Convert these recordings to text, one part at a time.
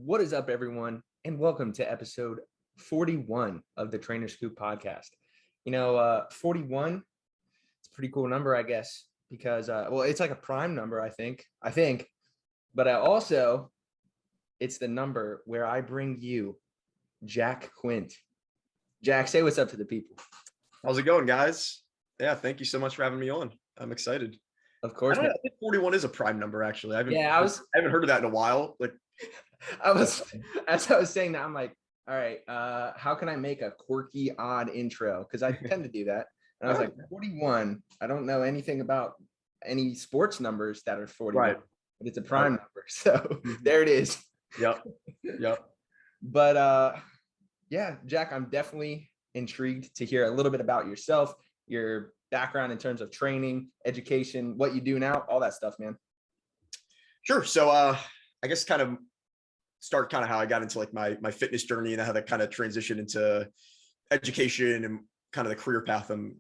What is up, everyone, and welcome to episode 41 of the Trainer Scoop podcast. 41, it's a pretty cool number, I guess, because, it's like a prime number, I think, but it's the number where I bring you Jack Quint. Jack, say what's up to the people. How's it going, guys? Yeah, thank you so much for having me on. I'm excited. Of course, man. I think 41 is a prime number, actually. I haven't heard of that in a while. As I was saying that, I'm like, all right, how can I make a quirky, odd intro? Because I tend to do that. And I was like, 41. I don't know anything about any sports numbers that are 41, right, but it's a prime number. So there it is. Yep. But yeah, Jack, I'm definitely intrigued to hear a little bit about yourself, your background in terms of training, education, what you do now, all that stuff, man. Sure. So I guess kind of how I got into like my fitness journey and how that kind of transitioned into education and kind of the career path I'm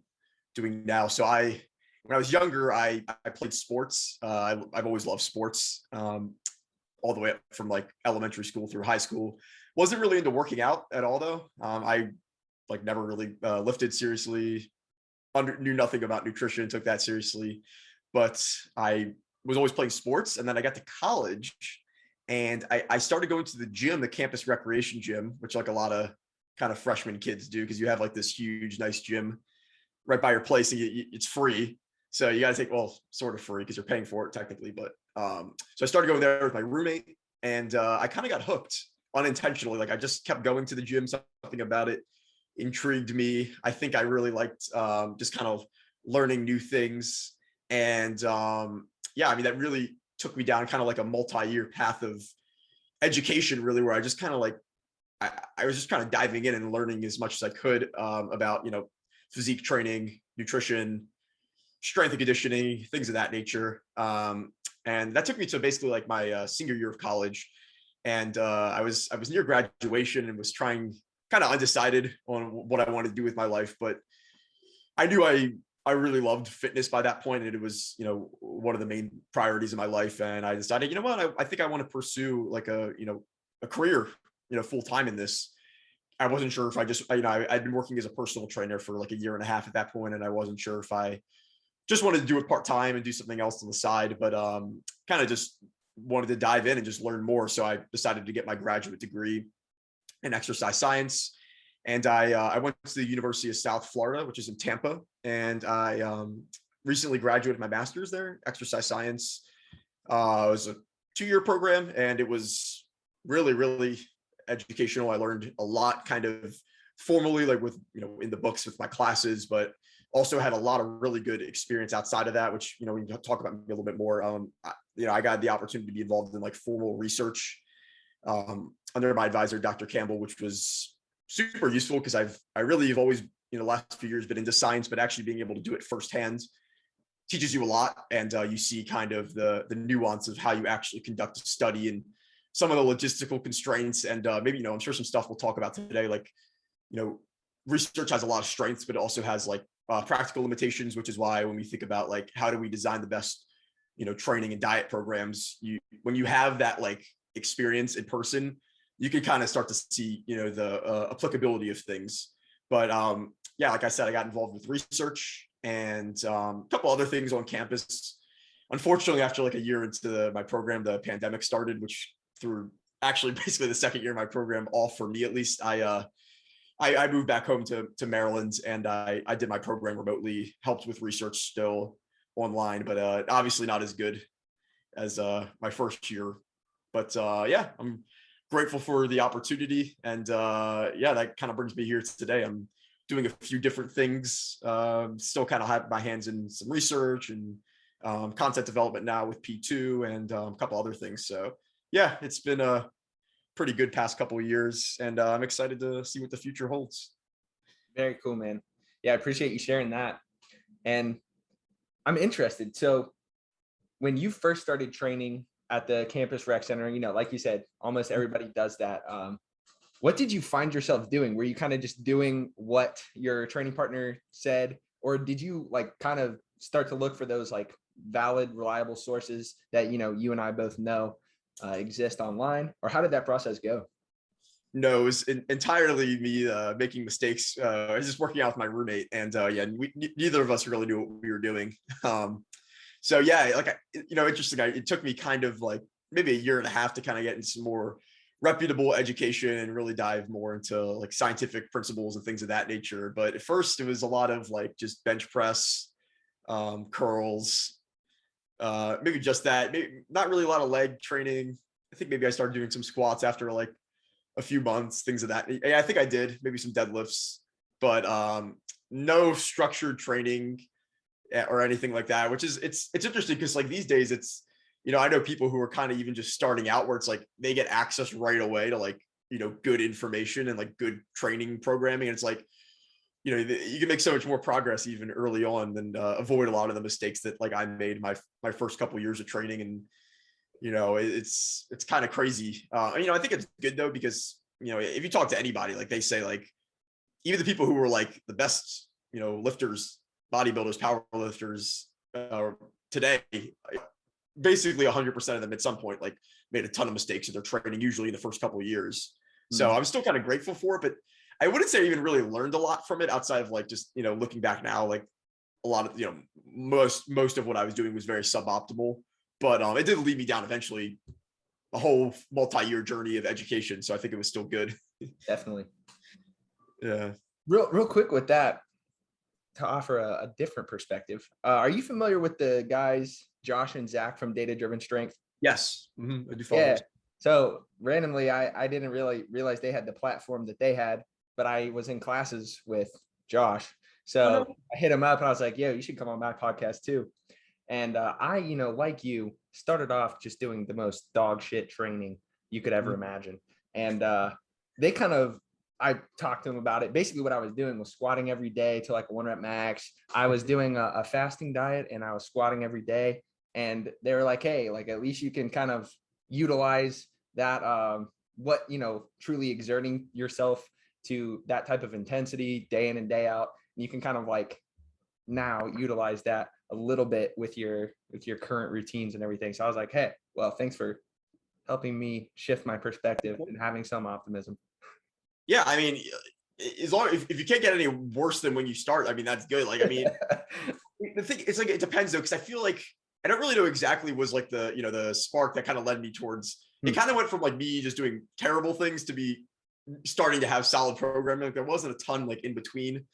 doing now. So when I was younger, I played sports. I've always loved sports, all the way up from like elementary school through high school. Wasn't really into working out at all, though. I never really lifted seriously, knew nothing about nutrition, took that seriously, but I was always playing sports. And then I got to college and I started going to the gym, the campus recreation gym, which like a lot of kind of freshman kids do, because you have like this huge, nice gym right by your place and it's free. So you got to take, sort of free because you're paying for it technically. But so I started going there with my roommate and I kind of got hooked unintentionally. Like I just kept going to the gym. Something about it intrigued me. I think I really liked just kind of learning new things. And that really took me down kind of like a multi-year path of education, really, where I just kind of like, I was just kind of diving in and learning as much as I could about, physique training, nutrition, strength and conditioning, things of that nature. And that took me to basically like my senior year of college. And I was near graduation and was trying, kind of undecided on what I wanted to do with my life, but I knew I really loved fitness by that point, and it was, one of the main priorities in my life. And I decided, I think I want to pursue like a career, full time in this. I wasn't sure if I'd been working as a personal trainer for like a year and a half at that point, and I wasn't sure if I just wanted to do it part time and do something else on the side, but kind of just wanted to dive in and just learn more. So I decided to get my graduate degree in exercise science. And I went to the University of South Florida, which is in Tampa. And I recently graduated my master's there, exercise science. It was a 2-year program and it was really, really educational. I learned a lot kind of formally, like with, in the books with my classes, but also had a lot of really good experience outside of that, which, we can talk about a little bit more. I got the opportunity to be involved in like formal research under my advisor, Dr. Campbell, which was super useful because I really have always, last few years been into science, but actually being able to do it firsthand teaches you a lot. And you see kind of the nuance of how you actually conduct a study and some of the logistical constraints. And maybe, I'm sure some stuff we'll talk about today, like, research has a lot of strengths, but it also has like practical limitations, which is why when we think about like, how do we design the best, training and diet programs, when you have that like experience in person, you can kind of start to see, the applicability of things. But like I said, I got involved with research and a couple other things on campus. Unfortunately, after like a year into my program, the pandemic started, which threw actually basically the second year of my program off for me, at least. I moved back home to Maryland and I did my program remotely, helped with research still online, but obviously not as good as my first year. But I'm grateful for the opportunity. And that kind of brings me here today. I'm doing a few different things, still kind of have my hands in some research and content development now with P2 and a couple other things. So yeah, it's been a pretty good past couple of years, and I'm excited to see what the future holds. Very cool, man. Yeah, I appreciate you sharing that. And I'm interested. So when you first started training at the campus rec center, like you said, almost everybody does that. What did you find yourself doing? Were you kind of just doing what your training partner said, or did you like kind of start to look for those like valid, reliable sources that, you and I both know exist online, or how did that process go? No, it was entirely me making mistakes. I was just working out with my roommate, and neither of us really knew what we were doing. So yeah, interesting. It took me kind of like maybe a year and a half to kind of get into some more reputable education and really dive more into like scientific principles and things of that nature. But at first, it was a lot of like just bench press, curls, maybe just that. Maybe not really a lot of leg training. I think maybe I started doing some squats after like a few months, things of that. I think I did maybe some deadlifts, but no structured training or anything like that, which is it's interesting because like these days it's, I know people who are kind of even just starting out where it's like they get access right away to like, good information and like good training programming. And it's like, you can make so much more progress even early on and avoid a lot of the mistakes that like I made my first couple of years of training. And it's kind of crazy. I think it's good though, because, if you talk to anybody, like they say, like, even the people who were like the best, lifters, bodybuilders, power lifters today, basically 100% of them at some point, like made a ton of mistakes in their training, usually in the first couple of years. So I'm still kind of grateful for it, but I wouldn't say I even really learned a lot from it outside of like, just, looking back now, like a lot of, most of what I was doing was very suboptimal. But it did lead me down eventually a whole multi-year journey of education. So I think it was still good. Definitely. Yeah. Real quick with that, to offer a different perspective. Are you familiar with the guys, Josh and Zach from Data Driven Strength? Yes. I do follow. Yeah. So randomly, I didn't really realize they had the platform that they had, but I was in classes with Josh. So I hit him up and I was like, yo, you should come on my podcast too. And I, like you, started off just doing the most dog shit training you could ever imagine. And I talked to them about it. Basically, what I was doing was squatting every day to like a 1 rep max. I was doing a fasting diet and I was squatting every day. And they were like, hey, like at least you can kind of utilize that, truly exerting yourself to that type of intensity day in and day out. And you can kind of like now utilize that a little bit with your current routines and everything. So I was like, hey, well, thanks for helping me shift my perspective and having some optimism. Yeah, I mean, as long if you can't get any worse than when you start, I mean, that's good. Like, I mean, the thing, it's like, it depends though, because I feel like I don't really know exactly was like the, the spark that kind of led me towards, it kind of went from like me just doing terrible things to be starting to have solid programming. Like, there wasn't a ton like in between.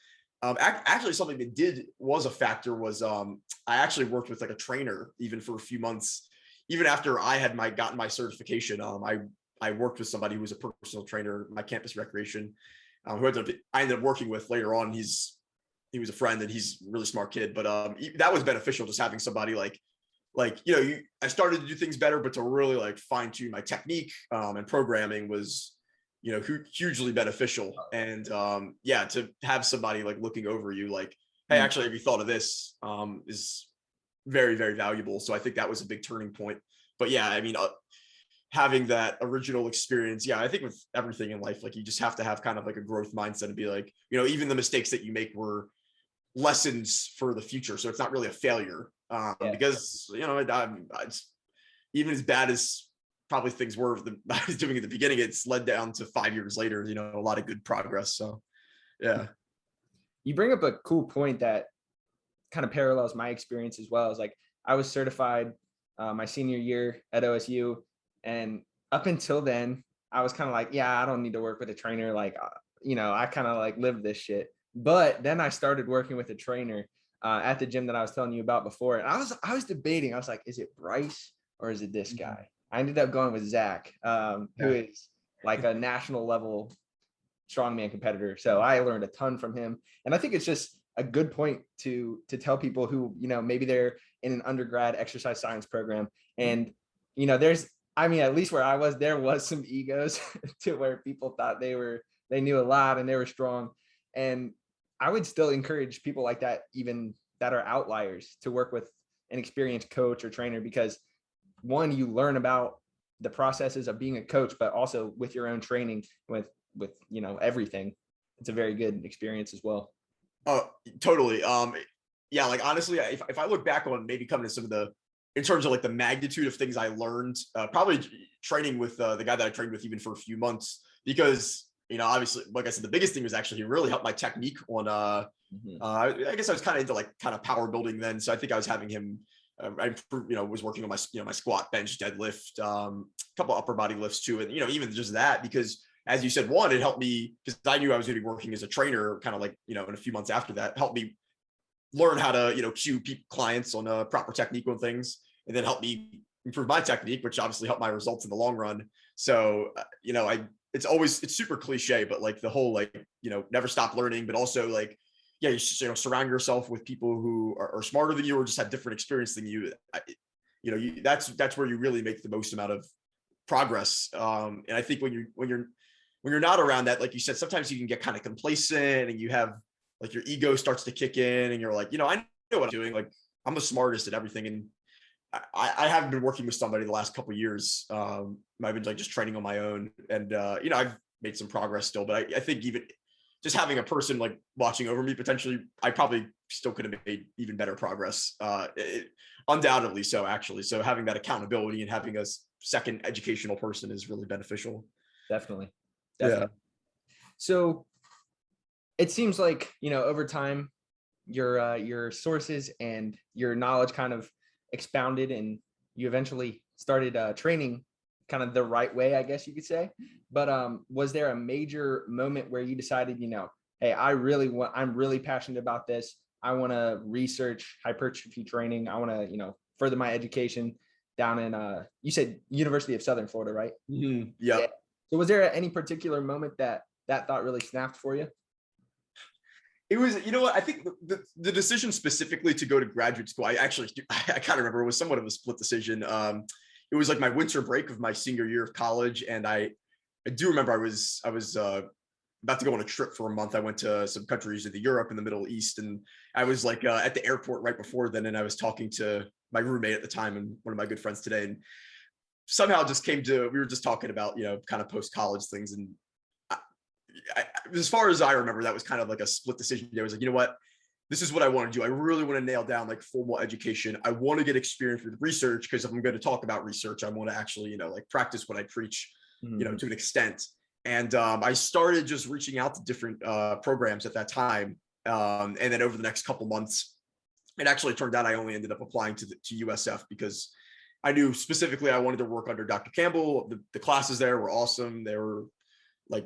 Actually, something that was a factor was I actually worked with like a trainer even for a few months, even after I had gotten my certification. I worked with somebody who was a personal trainer, my campus recreation, who I ended up working with later on. He was a friend and he's a really smart kid, but that was beneficial, just having somebody I started to do things better, but to really like fine tune my technique and programming was hugely beneficial. And to have somebody like looking over you, like, hey, actually, have you thought of this, is very, very valuable. So I think that was a big turning point. But yeah, I mean, having that original experience, I think with everything in life, like you just have to have kind of like a growth mindset and be like, even the mistakes that you make were lessons for the future. So it's not really a failure, because it's, even as bad as probably things were that I was doing at the beginning, it's led down to 5 years later, a lot of good progress. So yeah. You bring up a cool point that kind of parallels my experience as well. Is like, I was certified my senior year at OSU. And up until then, I was kind of like, I don't need to work with a trainer. Like, I kind of like live this shit. But then I started working with a trainer at the gym that I was telling you about before. And I was debating. I was like, is it Bryce or is it this guy? I ended up going with Zach, who is like a national level strongman competitor. So I learned a ton from him. And I think it's just a good point to tell people who, maybe they're in an undergrad exercise science program. And, at least where I was, there was some egos to where people thought they knew a lot and they were strong. And I would still encourage people like that, even that are outliers, to work with an experienced coach or trainer, because one, you learn about the processes of being a coach, but also with your own training with everything. It's a very good experience as well. Oh, totally. Like honestly, if I look back on maybe coming to some of the in terms of like the magnitude of things I learned, probably training with the guy that I trained with even for a few months, because, obviously, like I said, the biggest thing was actually he really helped my technique on, I guess I was kind of into like kind of power building then. So I think I was having him, was working on my, my squat, bench, deadlift, a couple upper body lifts too. And, even just that, because as you said, one, it helped me because I knew I was going to be working as a trainer kind of like, in a few months after that, helped me learn how to, cue clients on a proper technique on things, and then help me improve my technique, which obviously helped my results in the long run. So, it's super cliche, but like the whole, like, never stop learning, but also like, yeah, you should, surround yourself with people who are smarter than you or just have different experience than you. That's where you really make the most amount of progress. And I think when you're not around that, like you said, sometimes you can get kind of complacent and you have like your ego starts to kick in and you're like, I know what I'm doing. Like I'm the smartest at everything. And I haven't been working with somebody the last couple of years. I've been like just training on my own, and I've made some progress still, but I think even just having a person like watching over me potentially, I probably still could have made even better progress. Undoubtedly so, actually. So having that accountability and having a second educational person is really beneficial. Definitely. Yeah. So it seems like, over time, your sources and your knowledge kind of expounded, and you eventually started training kind of the right way, I guess you could say. But was there a major moment where you decided, hey, I'm really passionate about this. I want to research hypertrophy training. I want to, further my education down in, you said University of Southern Florida, right? Mm-hmm. Yeah. So was there any particular moment that thought really snapped for you? It was, what, I think the decision specifically to go to graduate school, I kind of remember it was somewhat of a split decision. It was like my winter break of my senior year of college. And I do remember I was about to go on a trip for a month. I went to some countries in Europe and the Middle East. And I was like at the airport right before then. And I was talking to my roommate at the time and one of my good friends today. And somehow just we were just talking about, kind of post-college things. And as far as I remember, that was kind of like a split decision. I was like, you know what, this is what I want to do. I really want to nail down like formal education. I want to get experience with research, because if I'm going to talk about research, I want to actually, like practice what I preach, to an extent. And I started just reaching out to different programs at that time. And then over the next couple months, it actually turned out I only ended up applying to USF because I knew specifically I wanted to work under Dr. Campbell. The classes there were awesome. They were like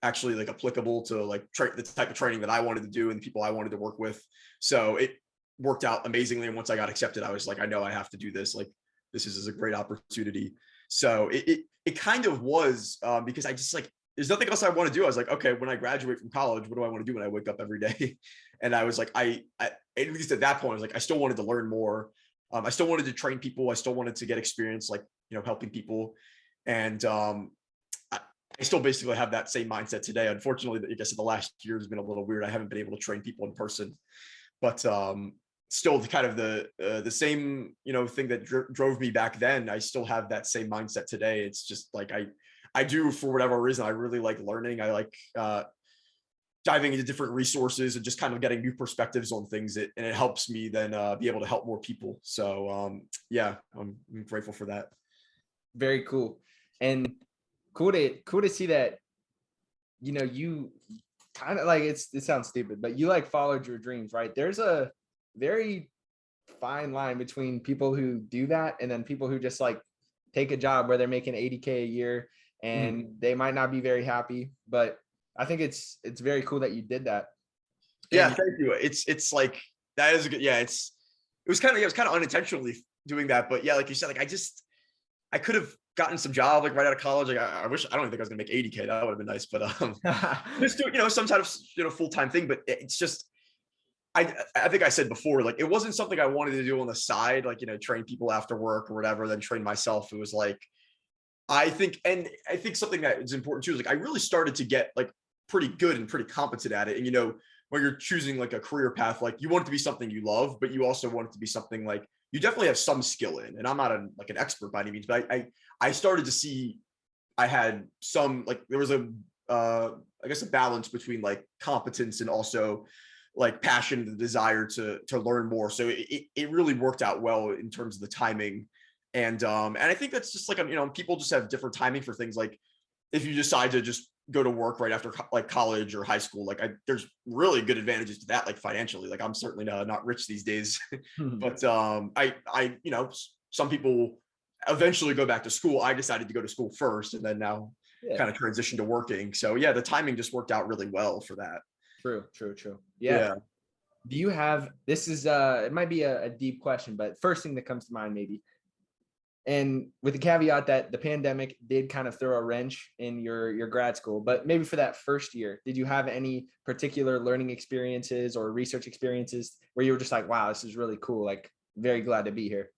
actually like applicable to like the type of training that I wanted to do and the people I wanted to work with. So it worked out amazingly. And once I got accepted, I was like, I know I have to do this. Like, this is a great opportunity. So it kind of was because I just like, there's nothing else I want to do. I was like, okay, when I graduate from college, what do I want to do when I wake up every day? And I was like, I at least at that point, I was like, I still wanted to learn more. I still wanted to train people. I still wanted to get experience, like, helping people. And I still basically have that same mindset today. Unfortunately, I guess the last year has been a little weird. I haven't been able to train people in person, but still kind of the same, thing that drove me back then. I still have that same mindset today. It's just like, I do, for whatever reason, I really like learning. I like diving into different resources and just kind of getting new perspectives on things. And it helps me then be able to help more people. So yeah, I'm grateful for that. Very cool. And cool to see that, you kind of like, it sounds stupid, but you like followed your dreams, right? There's a very fine line between people who do that and then people who just like take a job where they're making $80K a year and they might not be very happy. But I think it's very cool that you did that. Yeah, thank you. It's like, that is a good, yeah, it was kind of unintentionally doing that, but yeah, like you said, like I could have gotten some job like right out of college. Like I don't even think I was gonna make 80K. That would have been nice, but just do some type of full-time thing. But it's just, I think I said before, like it wasn't something I wanted to do on the side, like train people after work or whatever, then train myself. It was like, I think something that is important too is like I really started to get like pretty good and pretty competent at it. And when you're choosing like a career path, like you want it to be something you love, but you also want it to be something like you definitely have some skill in. And I'm not like an expert by any means, but I started to see I had some, like there was I guess a balance between like competence and also like passion, the desire to learn more. So it really worked out well in terms of the timing. And I think that's just like, people just have different timing for things. Like if you decide to just go to work right after like college or high school, like there's really good advantages to that, like financially. Like I'm certainly not rich these days, but some people eventually go back to school. I decided to go to school first, and then now kind of transition to working. So yeah, the timing just worked out really well for that. True. Yeah. Do you have, this is it might be a deep question, but first thing that comes to mind maybe, and with the caveat that the pandemic did kind of throw a wrench in your grad school, but maybe for that first year, did you have any particular learning experiences or research experiences where you were just like, wow, this is really cool, like very glad to be here?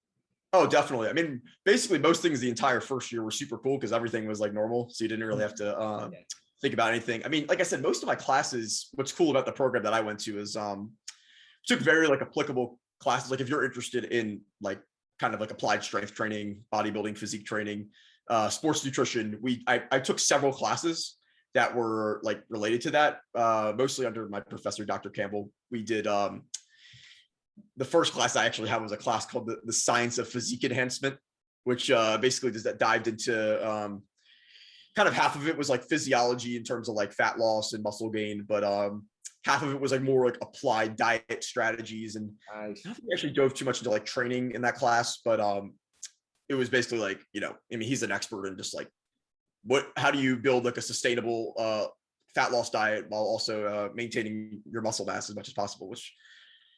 Oh, definitely. I mean, basically most things the entire first year were super cool because everything was like normal. So you didn't really have to think about anything. I mean, like I said, most of my classes, what's cool about the program that I went to is took very like applicable classes. Like if you're interested in like kind of like applied strength training, bodybuilding, physique training, sports nutrition, I took several classes that were like related to that, mostly under my professor, Dr. Campbell. We did the first class I actually had was a class called the Science of Physique Enhancement, which basically dived into kind of half of it was like physiology in terms of like fat loss and muscle gain, but half of it was like more like applied diet strategies. And I don't think we actually dove too much into like training in that class, but it was basically like, I mean, he's an expert in just like how do you build like a sustainable fat loss diet while also maintaining your muscle mass as much as possible, which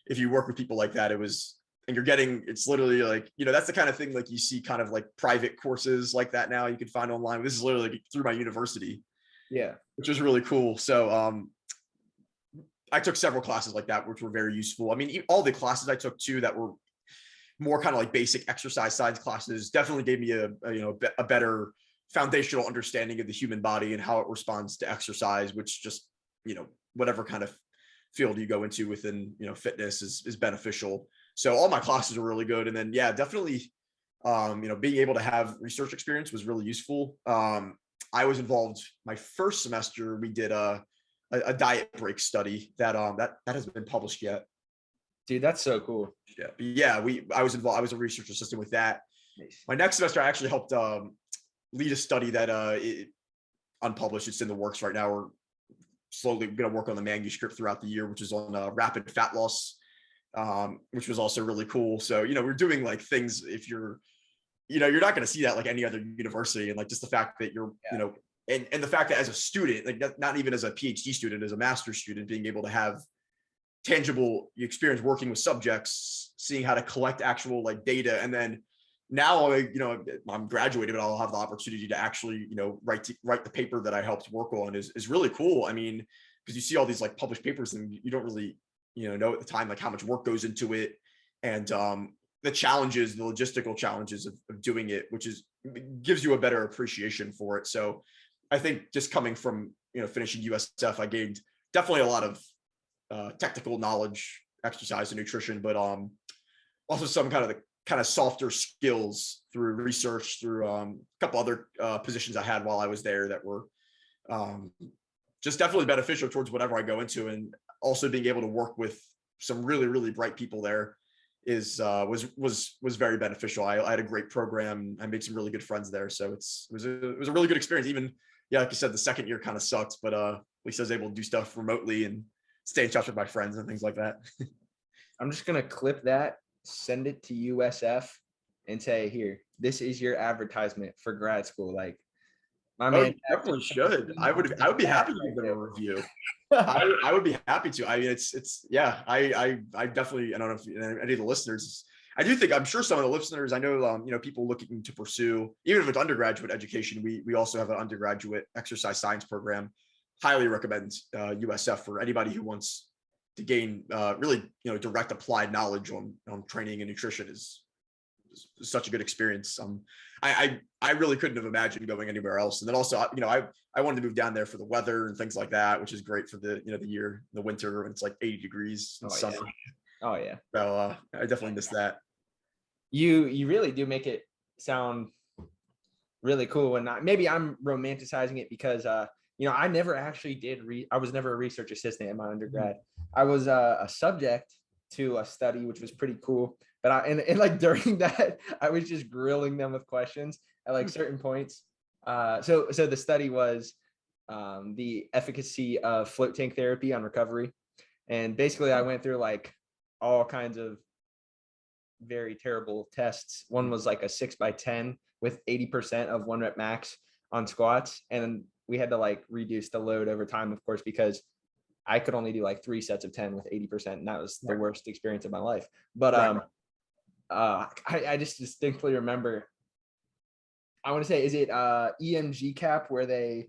if you work with people like that, it's literally like, that's the kind of thing like you see kind of like private courses like that now you can find online. This is literally through my university. Yeah. Which was really cool. So I took several classes like that, which were very useful. I mean, all the classes I took too that were more kind of like basic exercise science classes definitely gave me a better foundational understanding of the human body and how it responds to exercise, which just, whatever kind of field you go into within, fitness is beneficial. So all my classes were really good. And then, yeah, definitely, being able to have research experience was really useful. I was involved my first semester. We did a diet break study that hasn't been published yet. Dude, that's so cool. Yeah. But yeah, I was involved. I was a research assistant with that. Nice. My next semester, I actually helped lead a study that unpublished. It's in the works right now. We're slowly going to work on the manuscript throughout the year, which is on rapid fat loss, which was also really cool. So, we're doing like things if you're not going to see that like any other university. And like just the fact that you're, and the fact that as a student, like not even as a PhD student, as a master's student, being able to have tangible experience working with subjects, seeing how to collect actual like data. And then now, I'm graduated, but I'll have the opportunity to actually, write the paper that I helped work on is really cool. I mean, because you see all these like published papers and you don't really, know at the time, like how much work goes into it and the challenges, the logistical challenges of doing it, which gives you a better appreciation for it. So I think just coming from, finishing USF, I gained definitely a lot of technical knowledge, exercise and nutrition, but also some kind of softer skills through research, through a couple other positions I had while I was there that were just definitely beneficial towards whatever I go into. And also being able to work with some really, really bright people there was very beneficial. I had a great program. I made some really good friends there. So it was a really good experience. Even, like you said, the second year kind of sucked, but at least I was able to do stuff remotely and stay in touch with my friends and things like that. I'm just going to clip that, send it to USF and say, here, this is your advertisement for grad school. Like my man definitely should. I would be happy to give them a review. I would be happy to. I mean, it's yeah, I definitely, I don't know if any of the listeners, I'm sure some of the listeners, I know, people looking to pursue, even if it's undergraduate education, we also have an undergraduate exercise science program. Highly recommend USF for anybody who wants to gain really, direct applied knowledge on training and nutrition is such a good experience. I really couldn't have imagined going anywhere else. And then also, I wanted to move down there for the weather and things like that, which is great for the year, the winter when it's like 80 degrees in summer. Yeah. Oh yeah. So I definitely miss that. You really do make it sound really cool. And maybe I'm romanticizing it because I never actually I was never a research assistant in my undergrad. I was a subject to a study, which was pretty cool. But and like during that, I was just grilling them with questions at like certain points. So the study was the efficacy of float tank therapy on recovery. And basically I went through like all kinds of very terrible tests. One was like a 6x10 with 80% of 1 rep max on squats. And we had to like reduce the load over time, of course, because I could only do like 3 sets of 10 with 80%. And that was the worst experience of my life. But I just distinctly remember, I want to say, is it EMG cap where they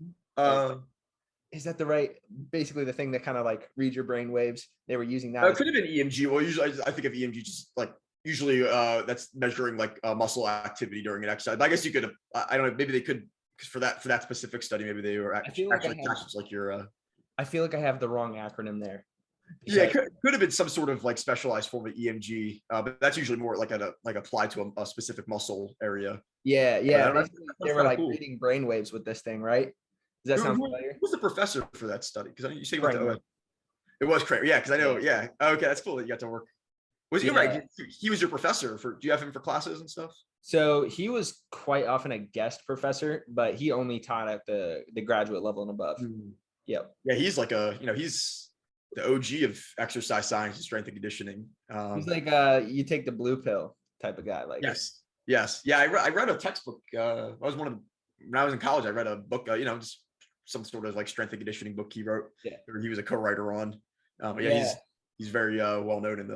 is that the right, basically the thing that kind of like reads your brain waves? They were using that. It could have been EMG. Well, usually I think of EMG just like usually that's measuring like muscle activity during an exercise. But I guess you could, I don't know, maybe they could, because for that specific study, maybe they were actually like your. I feel like I have the wrong acronym there. Yeah, it could have been some sort of like specialized form of EMG, but that's usually more like applied to a specific muscle area. Yeah. They were like reading brain waves with this thing, right? Does that sound familiar? Who was the professor for that study? Because you say you went to it was Craig. Yeah, because I know. Yeah. Okay, that's cool that you got to work. Was he right? He was your professor for? Do you have him for classes and stuff? So he was quite often a guest professor, but he only taught at the graduate level and above. Yep. Yeah, he's like he's the OG of exercise science and strength and conditioning. He's like you take the blue pill type of guy. Like yes. Yeah, I read a textbook. When I was in college, I read a book. Just some sort of like strength and conditioning book he wrote. Yeah, he was a co-writer on. He's very well known in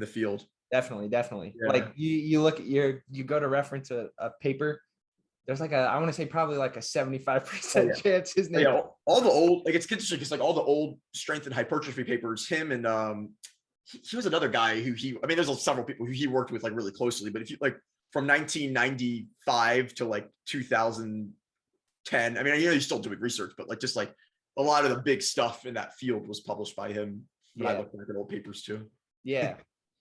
the field. Definitely. Yeah. Like you look at you go to reference a paper. There's like I want to say probably like a 75% chance his name. Yeah, all the old, like it's interesting because like all the old strength and hypertrophy papers, him and he was another guy who there's several people who he worked with like really closely, but if you like from 1995 to like 2010, he's still doing research, but like just like a lot of the big stuff in that field was published by him. When I looked at old papers too. Yeah,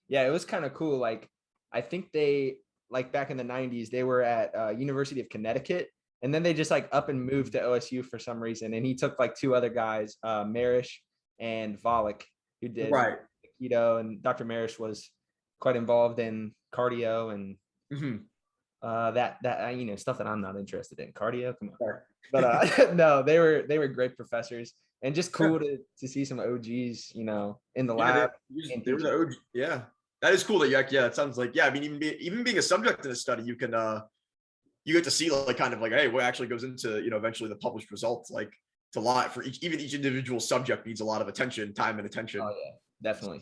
it was kind of cool. Like I think they, like back in the 90s, they were at University of Connecticut, and then they just like up and moved to OSU for some reason. And he took like 2 other guys, Marish and Volek, who did keto, and Dr. Marish was quite involved in cardio and that stuff that I'm not interested in. Cardio, come on. But no, they were great professors, and just cool to see some OGs, in the lab. They were the OG. Yeah. That is cool that it sounds like, even being a subject in a study, you can, you get to see like kind of like, hey, what actually goes into, eventually the published results. Like it's a lot for each individual subject needs a lot of time and attention. Oh yeah, definitely.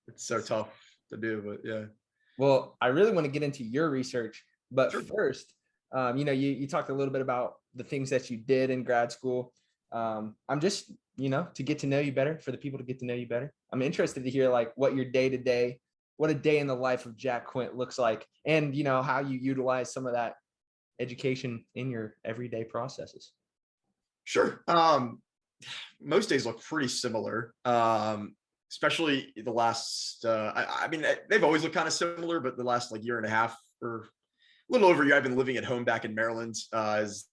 It's so tough to do, but yeah. Well, I really want to get into your research, but first, you talked a little bit about the things that you did in grad school. I'm just, to get to know you better, for the people to get to know you better. I'm interested to hear like what your day-to-day, what a day in the life of Jack Quint looks like, and how you utilize some of that education in your everyday processes. Sure. Most days look pretty similar, especially the last, they've always looked kind of similar, but the last like year and a half or a little over a year, I've been living at home back in Maryland. Has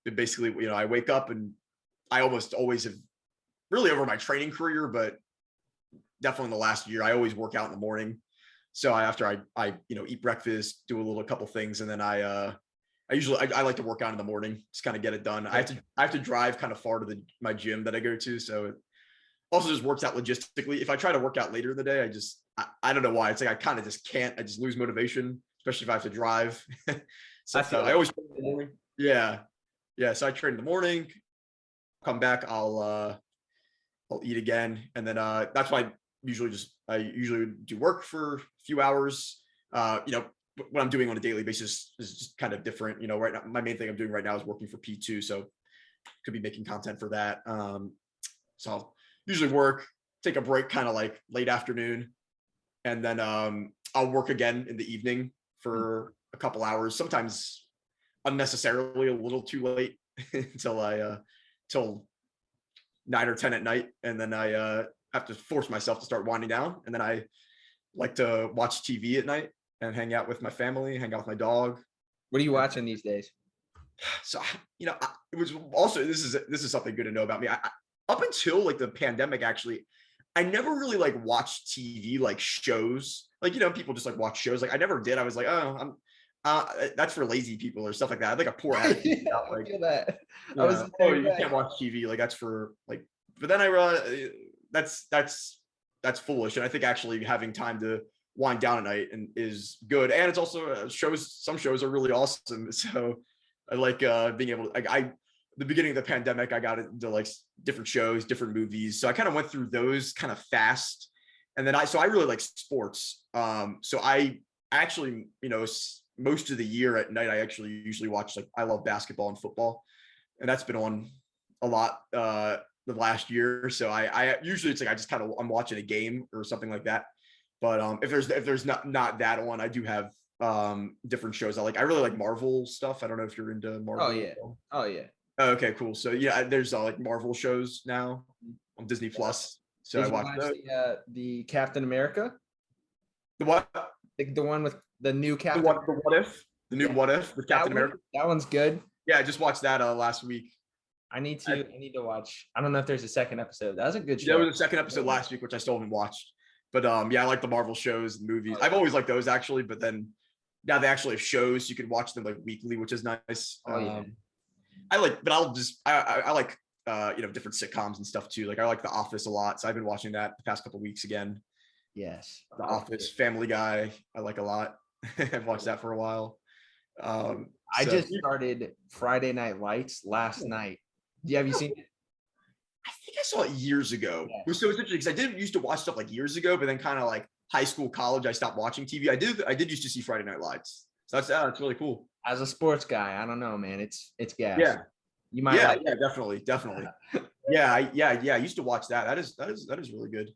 been basically, I wake up and I almost always have, really over my training career, but definitely in the last year, I always work out in the morning. So after I eat breakfast, do a couple things, and then I like to work out in the morning, just kind of get it done. I have to drive kind of far to my gym that I go to, so it also just works out logistically. If I try to work out later in the day, I don't know why. It's like I kind of just can't. I just lose motivation, especially if I have to drive. So I always train in the morning. Yeah. So I train in the morning. Come back, I'll eat again, and then that's why I usually do work for a few hours. What I'm doing on a daily basis is just kind of different. Right now, my main thing I'm doing right now is working for P2, so could be making content for that. So I'll usually work, take a break, kind of like late afternoon, and then I'll work again in the evening for a couple hours, sometimes unnecessarily a little too late till 9 or 10 at night, and then I have to force myself to start winding down, and then I like to watch TV at night and hang out with my family, hang out with my dog. What are you watching these days? So it was also, this is something good to know about me. Up until like the pandemic, actually, I never really like watched TV like shows. Like, people just like watch shows. Like I never did. I was like, oh, that's for lazy people or stuff like that. I had like a poor attitude Yeah, about I like, feel that. I was the oh, same you way. can't watch TV. Like that's for like, but then I realized that's foolish. And I think actually having time to wind down at night and is good. And it's also some shows are really awesome. So I like being able to, like the beginning of the pandemic, I got into like different shows, different movies. So I kind of went through those kind of fast. And then I really like sports. So I actually, most of the year at night, I actually usually watch, like, I love basketball and football, and that's been on a lot the last year. So I usually, it's like I just kind of, I'm watching a game or something like that. But if there's not that on, I do have different shows. I really like Marvel stuff. I don't know if you're into Marvel. Oh yeah. Oh yeah. Oh, okay, cool. So yeah, there's like Marvel shows now on Disney Plus. So Did I you watched watch the Captain America? the what? The one with the new The Captain. what if? The new Yeah. What If with Captain America. That one's good. Yeah, I just watched that last week. I need to watch. I don't know if there's a second episode. That was a good show. There was a second episode last week, which I still haven't watched. But yeah, I like the Marvel shows and movies. I've always liked those actually, but then now they actually have shows. You can watch them like weekly, which is nice. I like, but I like different sitcoms and stuff too. Like I like The Office a lot, so I've been watching that the past couple of weeks again. Yes, The Office, Family Guy, I like a lot. I've watched that for a while. I just started Friday Night Lights last night. Have you seen it? I think I saw it years ago. Yeah. So it's interesting because I didn't used to watch stuff like years ago, but then kind of like high school, college, I stopped watching TV. I did used to see Friday Night Lights. So that's really cool. As a sports guy, I don't know, man. It's gas. Yeah. You might like it. Definitely. Yeah. I used to watch that. That is really good.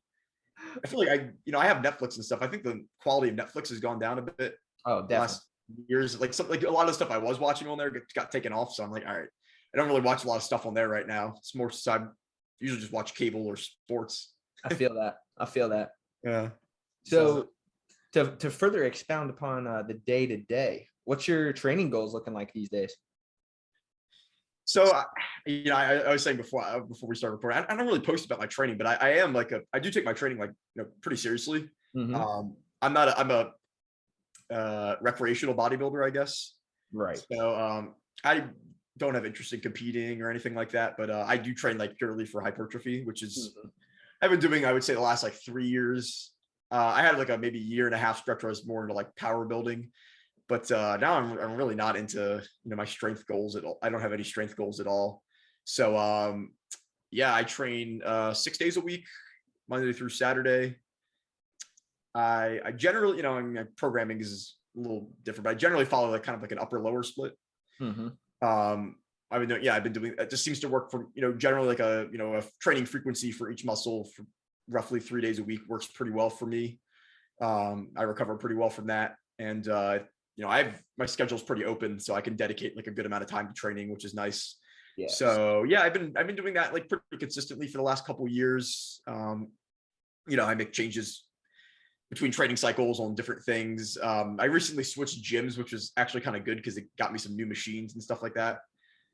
I feel like I have Netflix and stuff. I think the quality of Netflix has gone down a bit. Oh, definitely. Last years, like a lot of the stuff I was watching on there got taken off. So I'm like, all right, I don't really watch a lot of stuff on there right now. It's more so I usually just watch cable or sports. I feel that. Yeah. So to further expound upon the day to day, what's your training goals looking like these days? So, I was saying before we started recording, I don't really post about my training, but I am like I do take my training like pretty seriously. Mm-hmm. I'm a recreational bodybuilder, I guess. Right. So I don't have interest in competing or anything like that, but I do train like purely for hypertrophy, which is I've been doing, I would say, the last like 3 years. I had like a maybe year and a half stretch where I was more into like power building. But now I'm really not into my strength goals at all. I don't have any strength goals at all. So I train 6 days a week, Monday through Saturday. I generally, programming is a little different, but I generally follow like kind of like an upper lower split. Mm-hmm. I've been doing it. Just seems to work for generally like a training frequency for each muscle for roughly 3 days a week works pretty well for me. I recover pretty well from that, and my schedule's pretty open, so I can dedicate like a good amount of time to training, which is nice. Yeah. So yeah, I've been doing that like pretty consistently for the last couple of years. I make changes between training cycles on different things. I recently switched gyms, which was actually kind of good because it got me some new machines and stuff like that.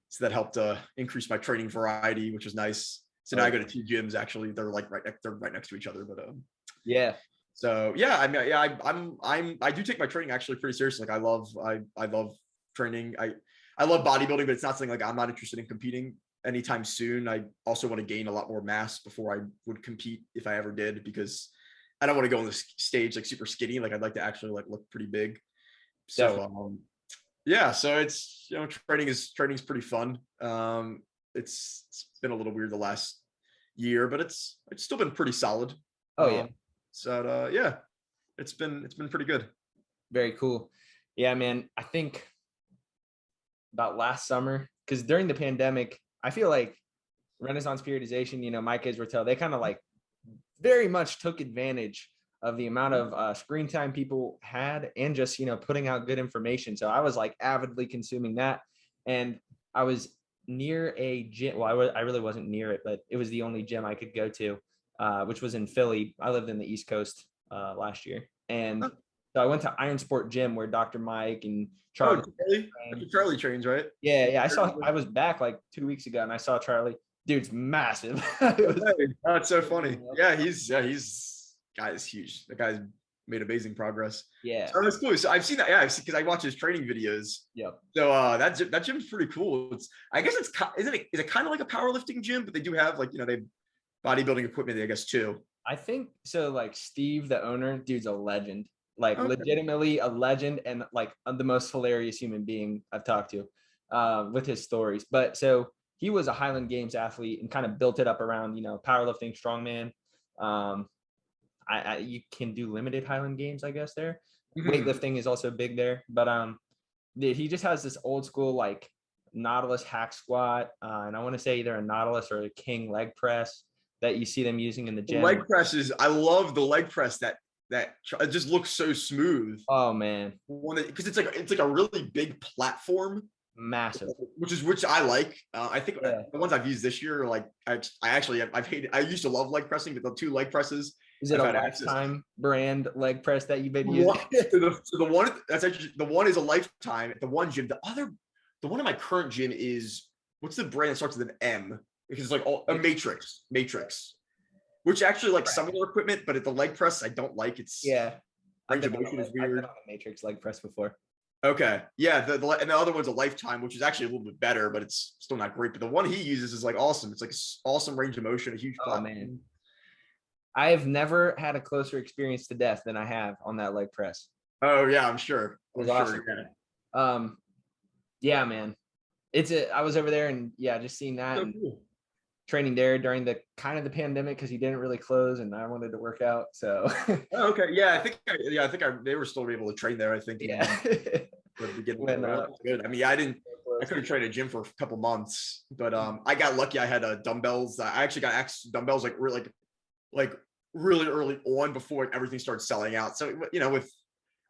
So that helped increase my training variety, which was nice. So now I go to 2 gyms. Actually, they're right next to each other. But yeah. So yeah, I do take my training actually pretty seriously. Like I love training. I love bodybuilding, but it's not something like I'm not interested in competing anytime soon. I also want to gain a lot more mass before I would compete if I ever did, because I don't want to go on the stage like super skinny. Like I'd like to actually like look pretty big. So so it's training's pretty fun. It's been a little weird the last year, but it's still been pretty solid. Oh yeah. So it's been pretty good. Very cool. Yeah, man. I think about last summer, because during the pandemic, I feel like Renaissance periodization, my kids were they kind of like very much took advantage of the amount of screen time people had and just, putting out good information. So I was like avidly consuming that. And I was near a gym. Well, I really wasn't near it, but it was the only gym I could go to, which was in Philly. I lived in the East Coast last year. And so I went to Iron Sport Gym where Dr. Mike and Charlie. Charlie trains, right? Yeah. I was back like 2 weeks ago and I saw Charlie. dude's massive. It was- That's so funny. Yeah, he's guy is huge. The guy's made amazing progress. yeah. So that's cool. So I've seen that. Yeah, I've seen because I watch his training videos. Yep. So that gym's pretty cool. It's I guess it's is it kind of like a powerlifting gym, but they do have like they have bodybuilding equipment, I guess too. I think so. Like Steve, the owner, dude's a legend. Like Okay. legitimately a legend, and like the most hilarious human being I've talked to, with his stories. But so he was a Highland Games athlete and kind of built it up around powerlifting, strongman. You can do limited Highland Games, I guess. There, weightlifting is also big there. But he just has this old school like Nautilus hack squat, and I want to say either a Nautilus or a King leg press that you see them using in the gym. Leg presses. I love the leg press that it just looks so smooth. Oh man, because it's like a really big platform, massive, which I like. I think the ones I've used this year, like I've hated. I used to love leg pressing, but the 2 leg presses. Is it a Lifetime brand leg press that you've been using? So the one that's actually the one is a Lifetime. At the one gym, the one in my current gym is what's the brand that starts with an M? Because it's like a Matrix, which actually like some of their equipment, but at the leg press, I don't like. It's range of motion is weird. I've been on a Matrix leg press before. Okay, yeah, and the other one's a Lifetime, which is actually a little bit better, but it's still not great. But the one he uses is like awesome. It's like awesome range of motion, a huge platform. Man, I have never had a closer experience to death than I have on that leg press. Oh yeah, I'm sure. Awesome. Yeah, man. I was over there and just seeing that and training there during the kind of the pandemic because he didn't really close and I wanted to work out. So okay. Yeah, I think they were still able to train there, I think. Yeah. Good. I mean, I couldn't train a gym for a couple months, but I got lucky. I had dumbbells. I actually got dumbbells like really early on before everything started selling out. So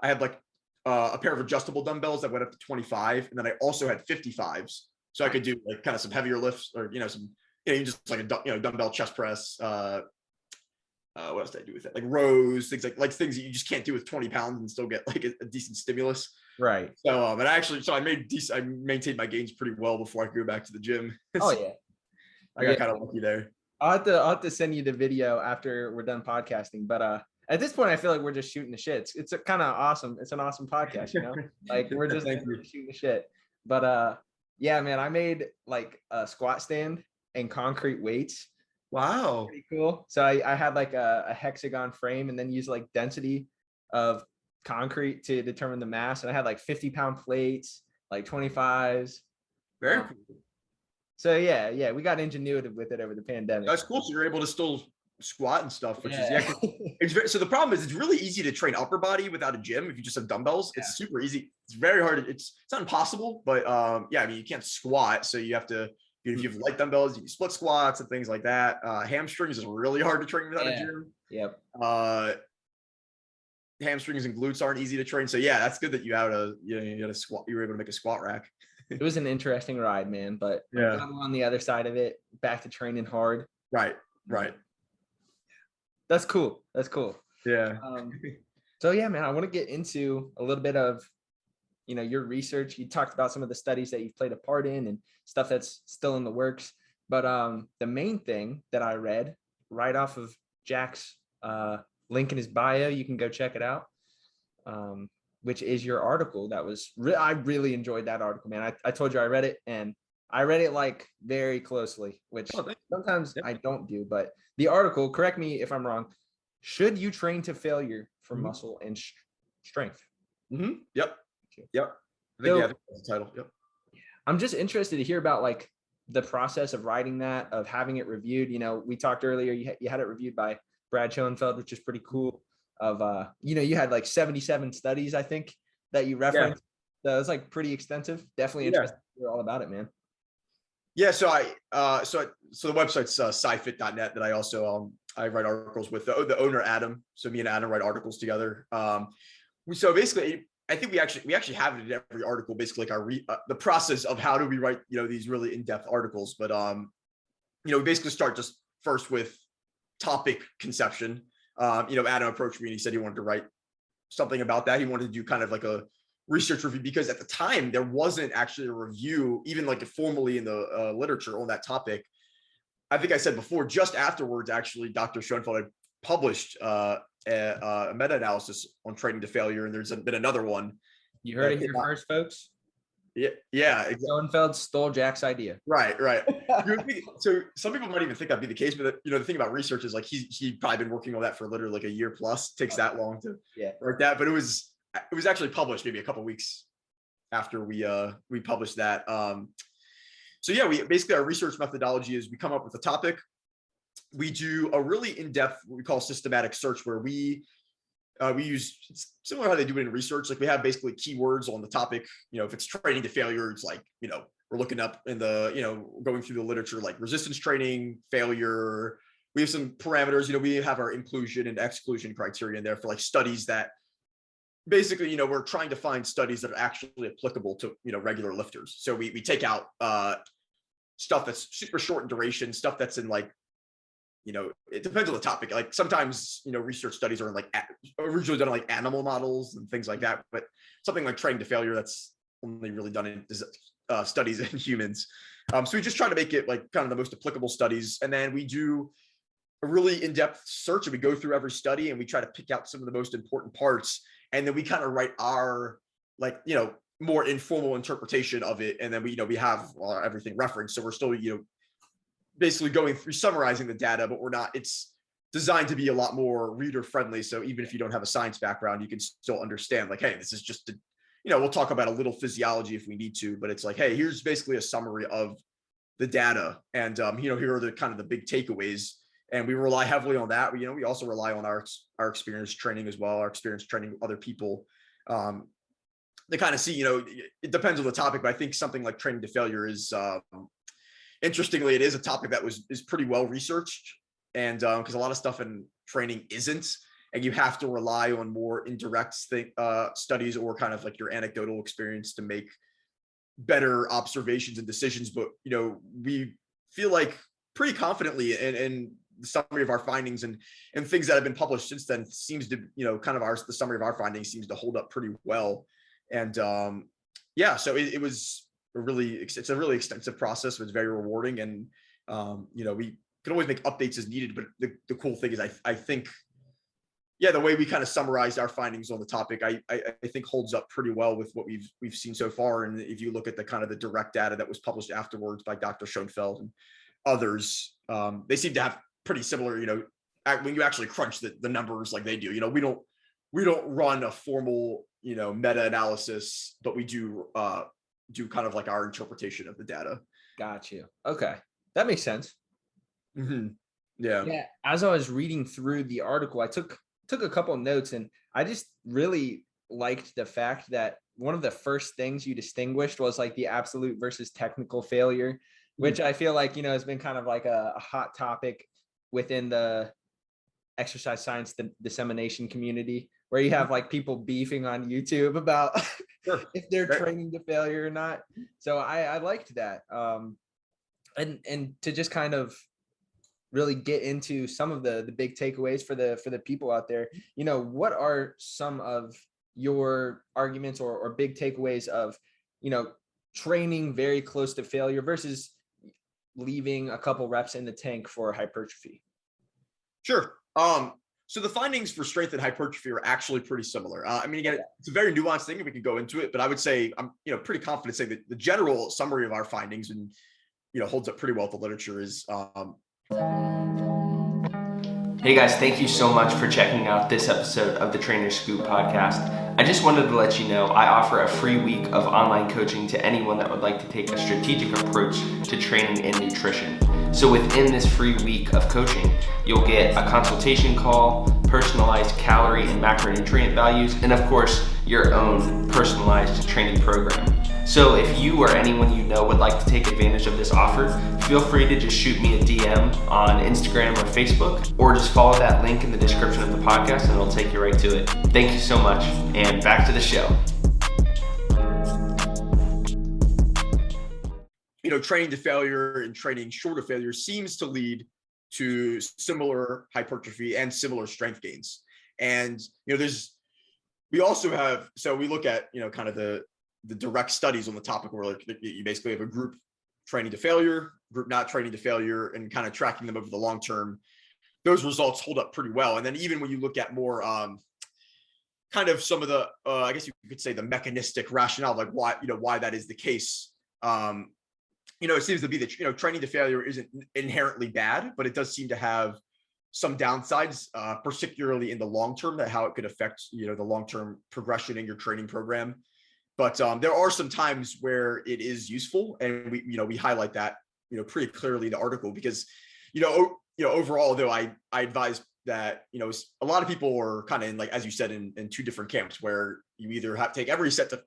I had like a pair of adjustable dumbbells that went up to 25, and then I also had 55s, so I could do like kind of some heavier lifts or some just like a dumbbell chest press. What else did I do with it? Like rows, things like things that you just can't do with 20 pounds and still get like a decent stimulus. Right. So I maintained my gains pretty well before I could go back to the gym. Oh yeah. I got kind of lucky there. I'll have to send you the video after we're done podcasting. But at this point, I feel like we're just shooting the shit. It's kind of awesome. It's an awesome podcast, like we're just shooting the shit. But yeah, man, I made like a squat stand and concrete weights. Wow. Pretty cool. So I had like a hexagon frame and then used like density of concrete to determine the mass. And I had like 50-pound plates, like 25s. Very cool. So yeah, we got ingenuity with it over the pandemic. That's cool. So you're able to still squat and stuff, which is so the problem is it's really easy to train upper body without a gym. If you just have dumbbells, it's super easy. It's very hard. It's not impossible, but I mean, you can't squat. So you have to, if you have light dumbbells, you can split squats and things like that. Hamstrings is really hard to train without a gym. Yep. Hamstrings and glutes aren't easy to train. So yeah, that's good that you had you had a squat. You were able to make a squat rack. It was an interesting ride, man. But I'm on the other side of it, back to training hard. Right. That's cool. Yeah. So yeah, man, I want to get into a little bit of, your research. You talked about some of the studies that you've played a part in and stuff that's still in the works. But the main thing that I read right off of Jack's link in his bio, you can go check it out, which is your article. That was I really enjoyed that article, man. I told you I read it, and I read it like very closely, which sometimes I don't do. But the article, correct me if I'm wrong, should you train to failure for muscle and strength? Yep. I think that's the title. Yep. I'm just interested to hear about like the process of writing that, of having it reviewed. We talked earlier, you had it reviewed by Brad Schoenfeld, which is pretty cool. Of you had like 77 studies, I think, that you referenced. So it's like pretty extensive. Definitely interested to hear all about it, man. Yeah, so so the website's scifit.net that I also I write articles with the owner Adam. So me and Adam write articles together. So basically, I think we actually have it in every article. Basically, like the process of how do we write these really in-depth articles. But we basically start just first with topic conception. Adam approached me and he said he wanted to write something about that. He wanted to do kind of like a research review because at the time there wasn't actually a review, even like formally in the literature on that topic. I think I said before, just afterwards, actually, Dr. Schoenfeld had published a meta-analysis on training to failure, and there's been another one. You heard it here first, folks. Yeah. Exactly. Schoenfeld stole Jack's idea. Right. So some people might even think that'd be the case, but the thing about research is like he'd probably been working on that for literally like a year plus. It takes that long to write that, but it was actually published maybe a couple of weeks after we published that. So yeah, we basically, our research methodology is we come up with a topic, we do a really in-depth what we call systematic search, where we use similar to how they do it in research. Like we have basically keywords on the topic. If it's training to failure, it's like, we're looking up in the, going through the literature, like resistance training, failure. We have some parameters, we have our inclusion and exclusion criteria in there for like studies that basically, we're trying to find studies that are actually applicable to, regular lifters. So we take out stuff that's super short in duration, stuff that's in like, it depends on the topic. Like sometimes, research studies are in like originally done on like animal models and things like that, but something like training to failure, that's only really done in studies in humans. So we just try to make it like kind of the most applicable studies. And then we do a really in-depth search, and we go through every study and we try to pick out some of the most important parts. And then we kind of write our like, more informal interpretation of it. And then we have everything referenced. So we're still, basically going through summarizing the data, but it's designed to be a lot more reader friendly. So even if you don't have a science background, you can still understand like, hey, this is just we'll talk about a little physiology if we need to, but it's like, hey, here's basically a summary of the data. And, here are the kind of the big takeaways. And we rely heavily on that. We also rely on our experience training as well, our experience training other people. To kind of see, it depends on the topic, but I think something like training to failure is, interestingly, it is a topic that is pretty well researched, and because a lot of stuff in training isn't, and you have to rely on more indirect studies or kind of like your anecdotal experience to make better observations and decisions. But we feel like pretty confidently in the summary of our findings and things that have been published since then seems to kind of the summary of our findings seems to hold up pretty well. And so it's a really extensive process, but it's very rewarding. And we can always make updates as needed, but the cool thing is I think the way we kind of summarized our findings on the topic, I think holds up pretty well with what we've seen so far. And if you look at the kind of the direct data that was published afterwards by Dr. Schoenfeld and others, they seem to have pretty similar, when you actually crunch the numbers like they do. We don't run a formal meta-analysis, but we do kind of like our interpretation of the data. Got you. Okay, that makes sense. Mm-hmm. Yeah. As I was reading through the article, I took a couple of notes, and I just really liked the fact that one of the first things you distinguished was like the absolute versus technical failure, which I feel like has been kind of like a hot topic within the exercise science dissemination community, where you have like people beefing on YouTube about if they're training to failure or not. So I liked that. And to just kind of really get into some of the big takeaways for the people out there, what are some of your arguments or big takeaways of, training very close to failure versus leaving a couple reps in the tank for hypertrophy? Sure. So the findings for strength and hypertrophy are actually pretty similar. Again, it's a very nuanced thing, and we can go into it, but I would say I'm, pretty confident saying that the general summary of our findings and, holds up pretty well with the literature is, Hey guys, thank you so much for checking out this episode of the Trainer Scoop podcast. I just wanted to let you know I offer a free week of online coaching to anyone that would like to take a strategic approach to training and nutrition. So within this free week of coaching, you'll get a consultation call, personalized calorie and macronutrient values, and of course, your own personalized training program. So if you or anyone you know would like to take advantage of this offer, feel free to just shoot me a DM on Instagram or Facebook, or just follow that link in the description of the podcast and it'll take you right to it. Thank you so much, and back to the show. Training to failure and training short of failure seems to lead to similar hypertrophy and similar strength gains. And, we also have, so we look at, kind of the direct studies on the topic where like you basically have a group training to failure, group not training to failure, and kind of tracking them over the long term, those results hold up pretty well. And then even when you look at more kind of some of the, I guess you could say the mechanistic rationale, like why that is the case. It seems to be that, training to failure isn't inherently bad, but it does seem to have some downsides, particularly in the long term, that how it could affect, the long-term progression in your training program. But there are some times where it is useful, and we highlight that, pretty clearly in the article, because, overall, though, I advise that, a lot of people are kind of in, like, as you said, in two different camps, where you either have to take every set to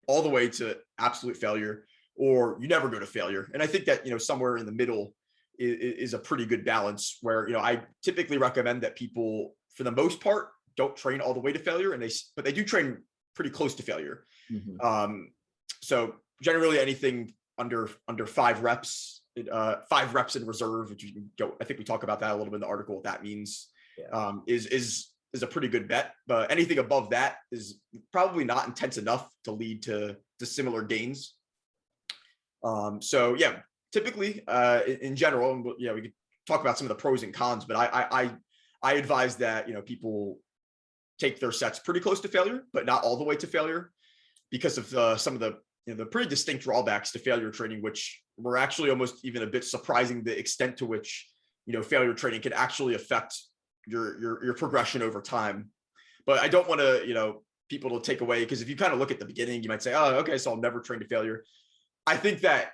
all the way to absolute failure, or you never go to failure. And I think that, somewhere in the middle is a pretty good balance, where, I typically recommend that people, for the most part, don't train all the way to failure, but they do train pretty close to failure. Mm-hmm. So generally anything under 5 reps, 5 reps in reserve, which I think we talk about that a little bit in the article, what that means, is a pretty good bet. But anything above that is probably not intense enough to lead to similar gains. So yeah, typically, in general, and we could talk about some of the pros and cons, but I advise that, people take their sets pretty close to failure, but not all the way to failure, because of some of the pretty distinct drawbacks to failure training, which were actually almost even a bit surprising, the extent to which, failure training can actually affect your progression over time. But I don't want to, people to take away, because if you kind of look at the beginning, you might say, oh, okay, so I'll never train to failure. I think that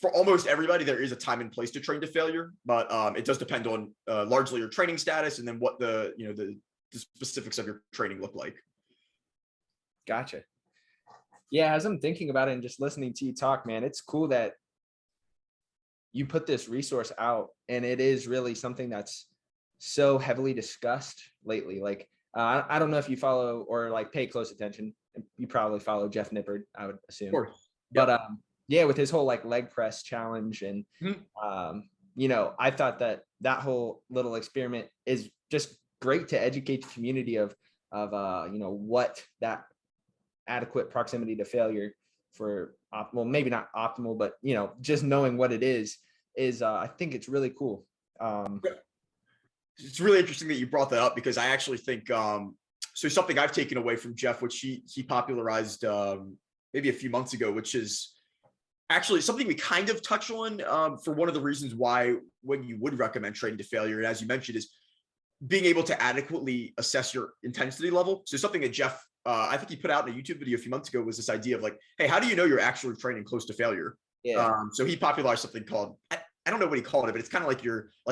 for almost everybody, there is a time and place to train to failure, but it does depend on largely your training status, and then what the specifics of your training look like. Gotcha. Yeah, as I'm thinking about it and just listening to you talk, man, it's cool that you put this resource out, and it is really something that's so heavily discussed lately. Like, I don't know if you follow or like pay close attention. You probably follow Jeff Nippard, I would assume. Yep. But yeah, with his whole like leg press challenge, and I thought that whole little experiment is just great to educate the community of what that adequate proximity to failure for optimal, maybe not optimal, but just knowing what it is I think it's really cool. It's really interesting that you brought that up, because I actually think so something I've taken away from Jeff, which he popularized maybe a few months ago, which is actually something we kind of touch on for one of the reasons why when you would recommend training to failure, and as you mentioned, is being able to adequately assess your intensity level. So something that Jeff, I think he put out in a YouTube video a few months ago, was this idea of like, hey, how do you know you're actually training close to failure? Yeah. So he popularized something called, I don't know what he called it, but it's kind of like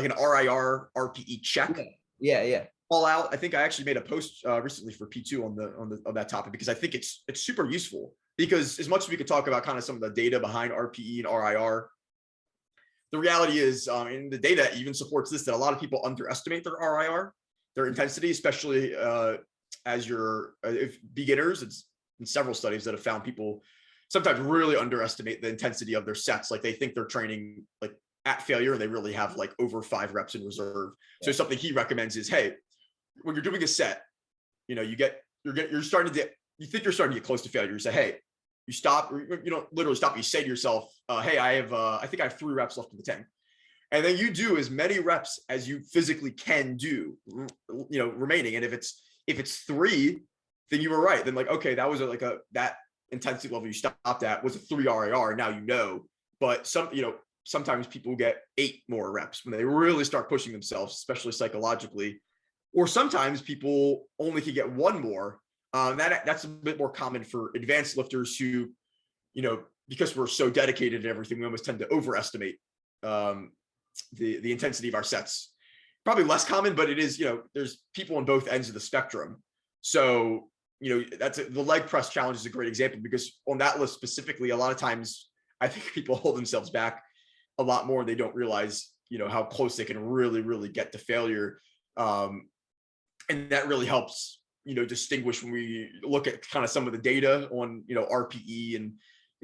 an RIR RPE check. Yeah. All out. I think I actually made a post recently for P2 on that topic, because I think it's super useful, because as much as we could talk about kind of some of the data behind RPE and RIR, the reality is, and the data even supports this, that a lot of people underestimate their RIR, their intensity, especially as if beginners. It's in several studies that have found people sometimes really underestimate the intensity of their sets. Like they think they're training like at failure, and they really have like over 5 reps in reserve. Yeah. So something he recommends is, hey, when you're doing a set, you think you're starting to get close to failure. You say, hey, you stop, you don't literally stop. You say to yourself, hey, I think I have 3 reps left in the tank. And then you do as many reps as you physically can do, remaining. And if it's 3, then you were right. Then like, okay, that was that intensity level you stopped at was a 3 RIR. Now, but sometimes people get 8 more reps when they really start pushing themselves, especially psychologically, or sometimes people only can get 1 more. That's a bit more common for advanced lifters who, because we're so dedicated to everything, we almost tend to overestimate the intensity of our sets. Probably less common, but it is, there's people on both ends of the spectrum. So, the leg press challenge is a great example, because on that list specifically, a lot of times I think people hold themselves back a lot more. They don't realize, how close they can really, really get to failure. And that really helps, distinguish when we look at kind of some of the data on, RPE and,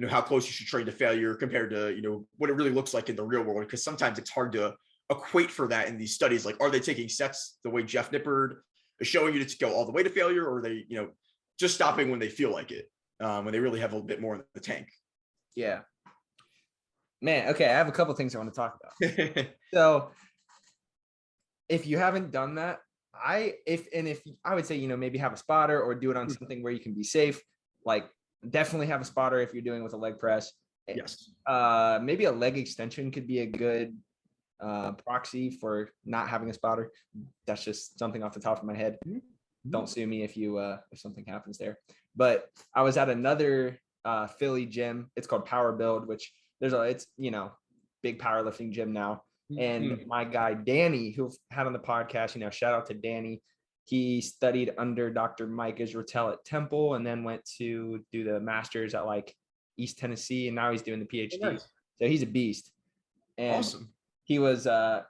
how close you should train to failure compared to, what it really looks like in the real world. Because sometimes it's hard to equate for that in these studies. Like, are they taking sets the way Jeff Nippard is showing you to go all the way to failure? Or are they, just stopping when they feel like it, when they really have a little bit more in the tank? Yeah. Man, okay, I have a couple things I want to talk about. So if you haven't done that, if I would say, maybe have a spotter or do it on something where you can be safe. Like definitely have a spotter if you're doing with a leg press. Yes. Maybe a leg extension could be a good proxy for not having a spotter. That's just something off the top of my head. Don't sue me if something happens there. But I was at another Philly gym. It's called Power Build, which it's big powerlifting gym now. And my guy Danny, who had on the podcast, shout out to Danny. He studied under Dr. Mike Israetel at Temple, and then went to do the masters at like East Tennessee, and now he's doing the PhD. Oh, nice. So he's a beast. And awesome. He was I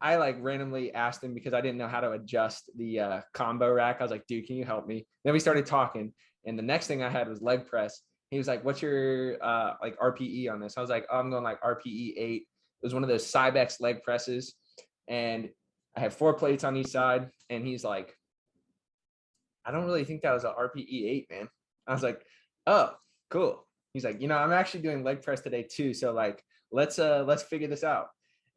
like randomly asked him because I didn't know how to adjust the combo rack. I was like, dude, can you help me? Then we started talking, and the next thing I had was leg press. He was like, what's your like RPE on this? I was like, oh, I'm going like RPE 8. It was one of those Cybex leg presses, and I have 4 plates on each side. And he's like, I don't really think that was a RPE 8, man. I was like, oh, cool. He's like, I'm actually doing leg press today too. So like, let's figure this out.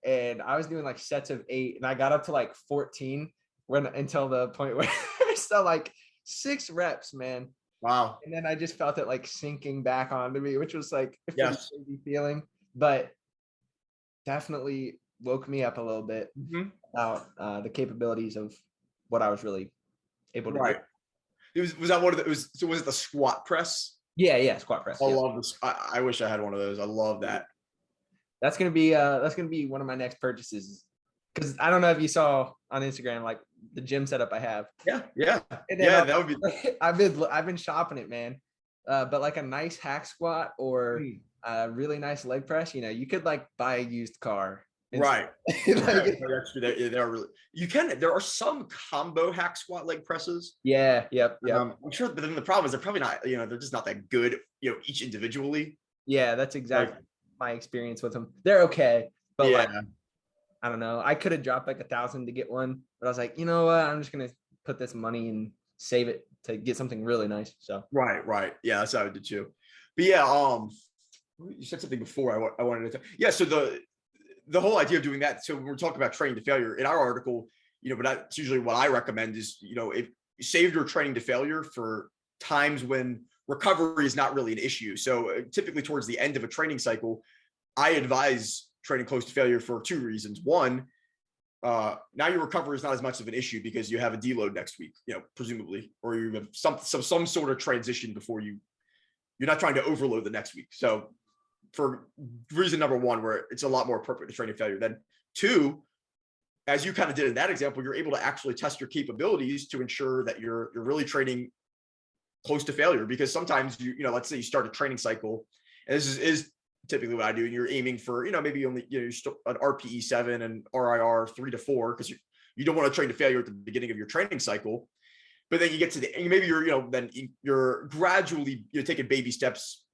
And I was doing like sets of 8, and I got up to like 14 until the point where I saw like 6 reps, man. Wow. And then I just felt it like sinking back onto me, which was like a pretty yes. crazy feeling, but definitely woke me up a little bit about the capabilities of what I was really able to do. Was that one of the, was it the squat press? Yeah, squat press. I love this. I wish I had one of those. I love that. That's gonna be one of my next purchases, because I don't know if you saw on Instagram like the gym setup I have. Yeah. That would be. I've been shopping it, man. But like a nice hack squat or a really nice leg press, you could like buy a used car. Right. They're really. You can. There are some combo hack squat leg presses. Yeah. Yep. I'm sure, but then the problem is they're probably not. They're just not that good. Each individually. Yeah, that's exactly my experience with them. They're okay, but like, I don't know. I could have dropped like $1,000 to get one, but I was like, you know what? I'm just gonna put this money and save it to get something really nice. So right. Yeah, that's how I did too. But yeah, you said something before I wanted to. So the whole idea of doing that. So when we're talking about training to failure in our article, but that's usually what I recommend is, if you save your training to failure for times when recovery is not really an issue. So typically towards the end of a training cycle, I advise training close to failure for 2 reasons. One, now your recovery is not as much of an issue because you have a deload next week, presumably, or you have some sort of transition before you're not trying to overload the next week. So for reason number 1, where it's a lot more appropriate to train to failure. Then 2, as you kind of did in that example, you're able to actually test your capabilities to ensure that you're really training close to failure. Because sometimes let's say you start a training cycle, and this is typically what I do, and you're aiming for maybe only an RPE 7 and RIR 3 to 4 because you don't want to train to failure at the beginning of your training cycle. But then you get to maybe you're gradually taking baby steps,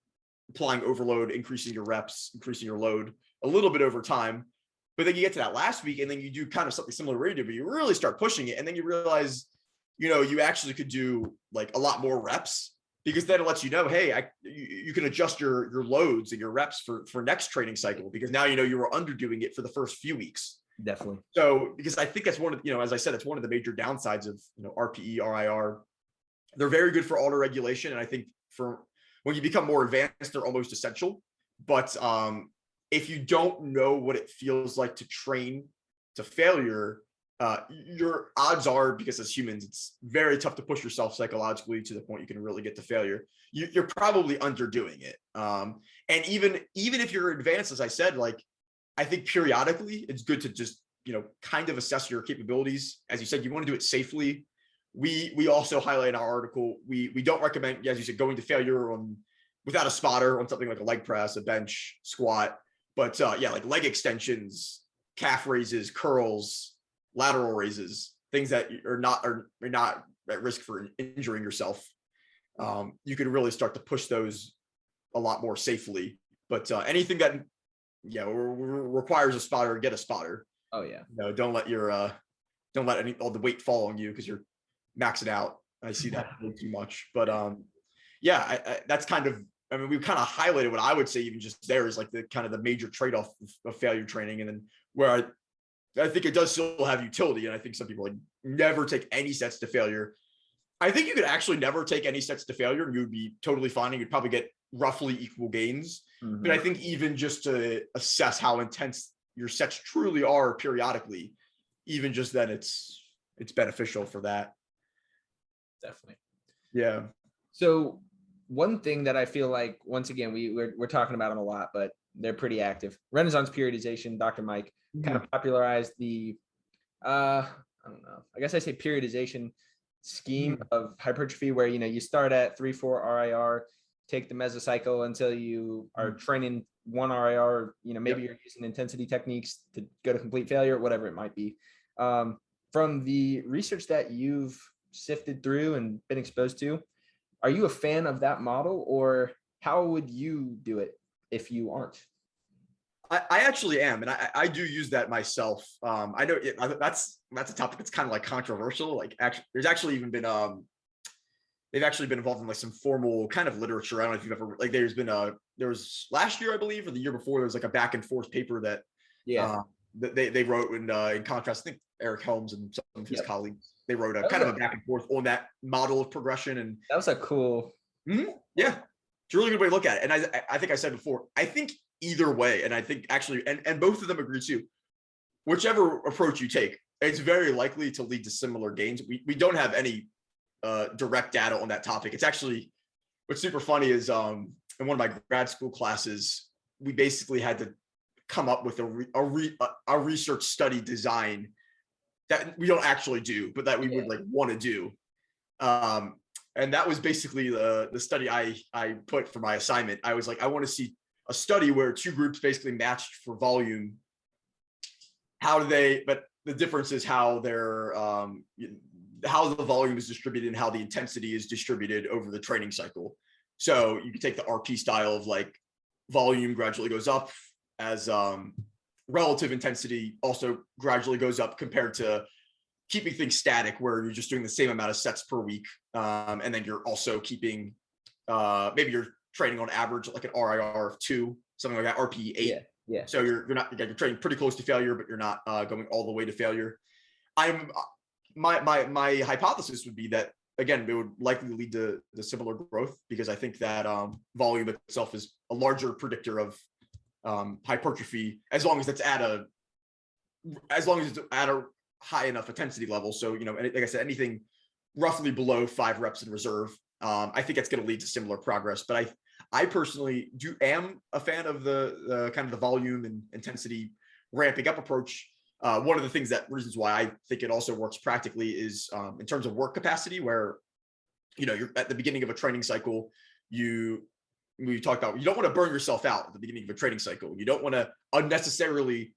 applying overload, increasing your reps, increasing your load a little bit over time. But then you get to that last week, and then you do kind of something similar to what you do, but you really start pushing it, and then you realize you actually could do like a lot more reps, because then it lets you know, hey, you can adjust your loads and your reps for next training cycle, because now you were underdoing it for the first few weeks. Definitely. So because I think that's one of as I said, it's one of the major downsides of RPE, RIR. They're very good for auto regulation, and I think for when you become more advanced, they're almost essential. But if you don't know what it feels like to train to failure, your odds are, because as humans, it's very tough to push yourself psychologically to the point you can really get to failure. You're probably underdoing it. And even if you're advanced, as I said, like I think periodically it's good to just kind of assess your capabilities. As you said, you want to do it safely. We also highlight in our article, we don't recommend, as you said, going to failure without a spotter on something like a leg press, a bench, squat. But like leg extensions, calf raises, curls, lateral raises, things that are not at risk for injuring yourself. You can really start to push those a lot more safely. But anything that requires a spotter, get a spotter. Oh yeah. Don't let all the weight fall on you because you're maxing out. I see that way too much. But that's kind of I mean, we've kind of highlighted what I would say even just there is like the kind of the major trade-off of failure training. And then where I think it does still have utility. And I think some people like never take any sets to failure. I think you could actually never take any sets to failure and you'd be totally fine. And you'd probably get roughly equal gains. Mm-hmm. But I think even just to assess how intense your sets truly are periodically, even just then it's beneficial for that. Definitely. Yeah. So one thing that I feel like, once again, we're talking about them a lot, but they're pretty active. Renaissance periodization, Dr. Mike kind of popularized the, I don't know, I guess I say periodization scheme of hypertrophy, where, you start at 3-4 RIR, take the mesocycle until you are training one RIR, maybe you're using intensity techniques to go to complete failure, whatever it might be. From the research that you've sifted through and been exposed to, are you a fan of that model, or how would you do it if you aren't? I actually am, and I do use that myself. I know that's a topic that's kind of like controversial. Like, actually, there's actually even been they've actually been involved in like some formal kind of literature. I don't know if you've ever like. There was last year, I believe, or the year before, there was like a back and forth paper that they wrote in contrast. I think Eric Helms and some of his colleagues, they wrote a kind of a back and forth on that model of progression, and that was a cool. Yeah, it's a really good way to look at it. And I think I said before, I think either way, and I think actually, and both of them agree too, whichever approach you take, it's very likely to lead to similar gains. We don't have any direct data on that topic. It's actually, what's super funny is in one of my grad school classes, we basically had to come up with a research study design that we don't actually do, but that we would like want to do. And that was basically the study I put for my assignment. I was like, I want to see a study where two groups basically matched for volume. But the difference is how how the volume is distributed and how the intensity is distributed over the training cycle. So you can take the RP style of like volume gradually goes up as relative intensity also gradually goes up compared to keeping things static, where you're just doing the same amount of sets per week. And then you're also keeping, maybe you're training on average like an RIR of 2, something like that, RP 8. Yeah. So you're training pretty close to failure, but you're not going all the way to failure. My hypothesis would be that, again, it would likely lead to the similar growth, because I think that volume itself is a larger predictor of hypertrophy, as long as it's at a high enough intensity level. So, like I said, anything roughly below 5 reps in reserve, I think it's going to lead to similar progress. But I personally am a fan of the kind of the volume and intensity ramping up approach. One of the reasons why I think it also works practically is in terms of work capacity, where, you're at the beginning of a training cycle, we talked about, you don't want to burn yourself out at the beginning of a training cycle. You don't want to unnecessarily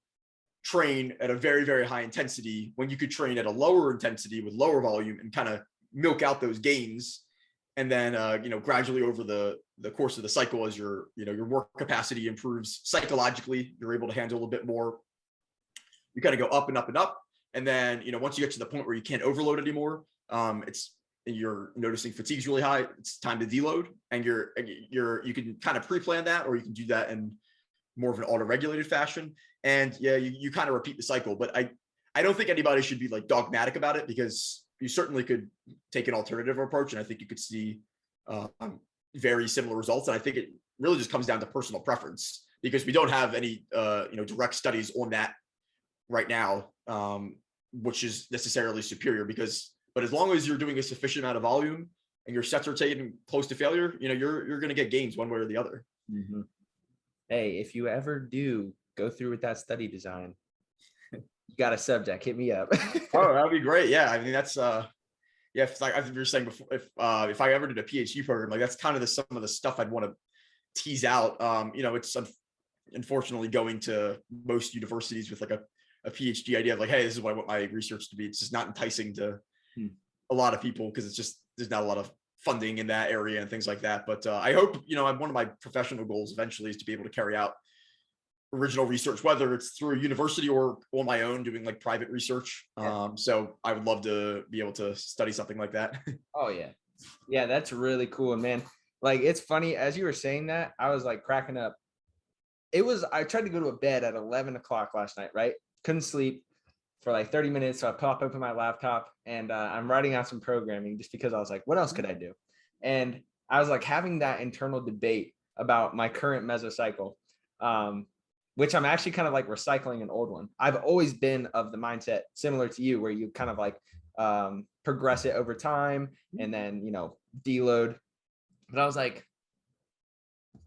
train at a very, very high intensity when you could train at a lower intensity with lower volume and kind of milk out those gains. And then, gradually over the course of the cycle, as your work capacity improves psychologically, you're able to handle a bit more. You kind of go up and up and up. And then, once you get to the point where you can't overload anymore, you're noticing fatigue's really high, it's time to deload. And you can kind of pre-plan that, or you can do that in more of an auto-regulated fashion. And you kind of repeat the cycle. But I don't think anybody should be like dogmatic about it, because you certainly could take an alternative approach, and I think you could see very similar results. And I think it really just comes down to personal preference, because we don't have any direct studies on that right now, which is necessarily superior. But as long as you're doing a sufficient amount of volume and your sets are taken close to failure, you're going to get gains one way or the other. Mm-hmm. Hey, if you ever do go through with that study design, you got a subject, hit me up. Oh, that'd be great. Yeah. I mean, that's, it's like I think you were saying before, if I ever did a PhD program, like that's kind of some of the stuff I'd want to tease out. It's unfortunately going to most universities with like a PhD idea of like, hey, this is what I want my research to be. It's just not enticing to a lot of people, because there's not a lot of funding in that area and things like that. But I hope, one of my professional goals eventually is to be able to carry out original research, whether it's through a university or on my own doing like private research. So I would love to be able to study something like that. Oh yeah, that's really cool. And man, like, it's funny as you were saying that, I was like cracking up. I tried to go to bed at 11 o'clock last night, right? Couldn't sleep for like 30 minutes. So I pop open my laptop and I'm writing out some programming just because I was like, what else could I do? And I was like having that internal debate about my current mesocycle, which I'm actually kind of like recycling an old one. I've always been of the mindset similar to you, where you kind of like progress it over time and then, deload. But I was like,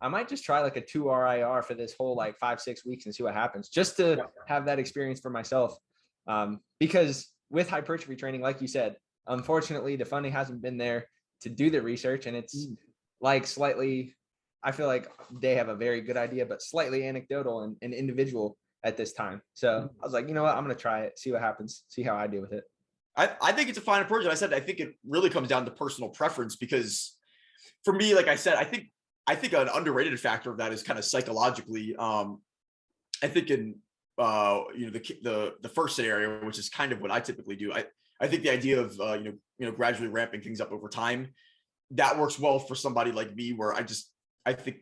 I might just try like a 2 RIR for this whole like 5-6 weeks and see what happens, just to have that experience for myself. Because with hypertrophy training, like you said, unfortunately, the funding hasn't been there to do the research. And it's like slightly, I feel like they have a very good idea, but slightly anecdotal and individual at this time. So I was like, you know what, I'm going to try it, see what happens, see how I do with it. I think it's a fine approach. And I said, I think it really comes down to personal preference, because for me, like I said, I think an underrated factor of that is kind of psychologically. I think in the first scenario, which is kind of what I typically do. I think the idea of gradually ramping things up over time, that works well for somebody like me, where I think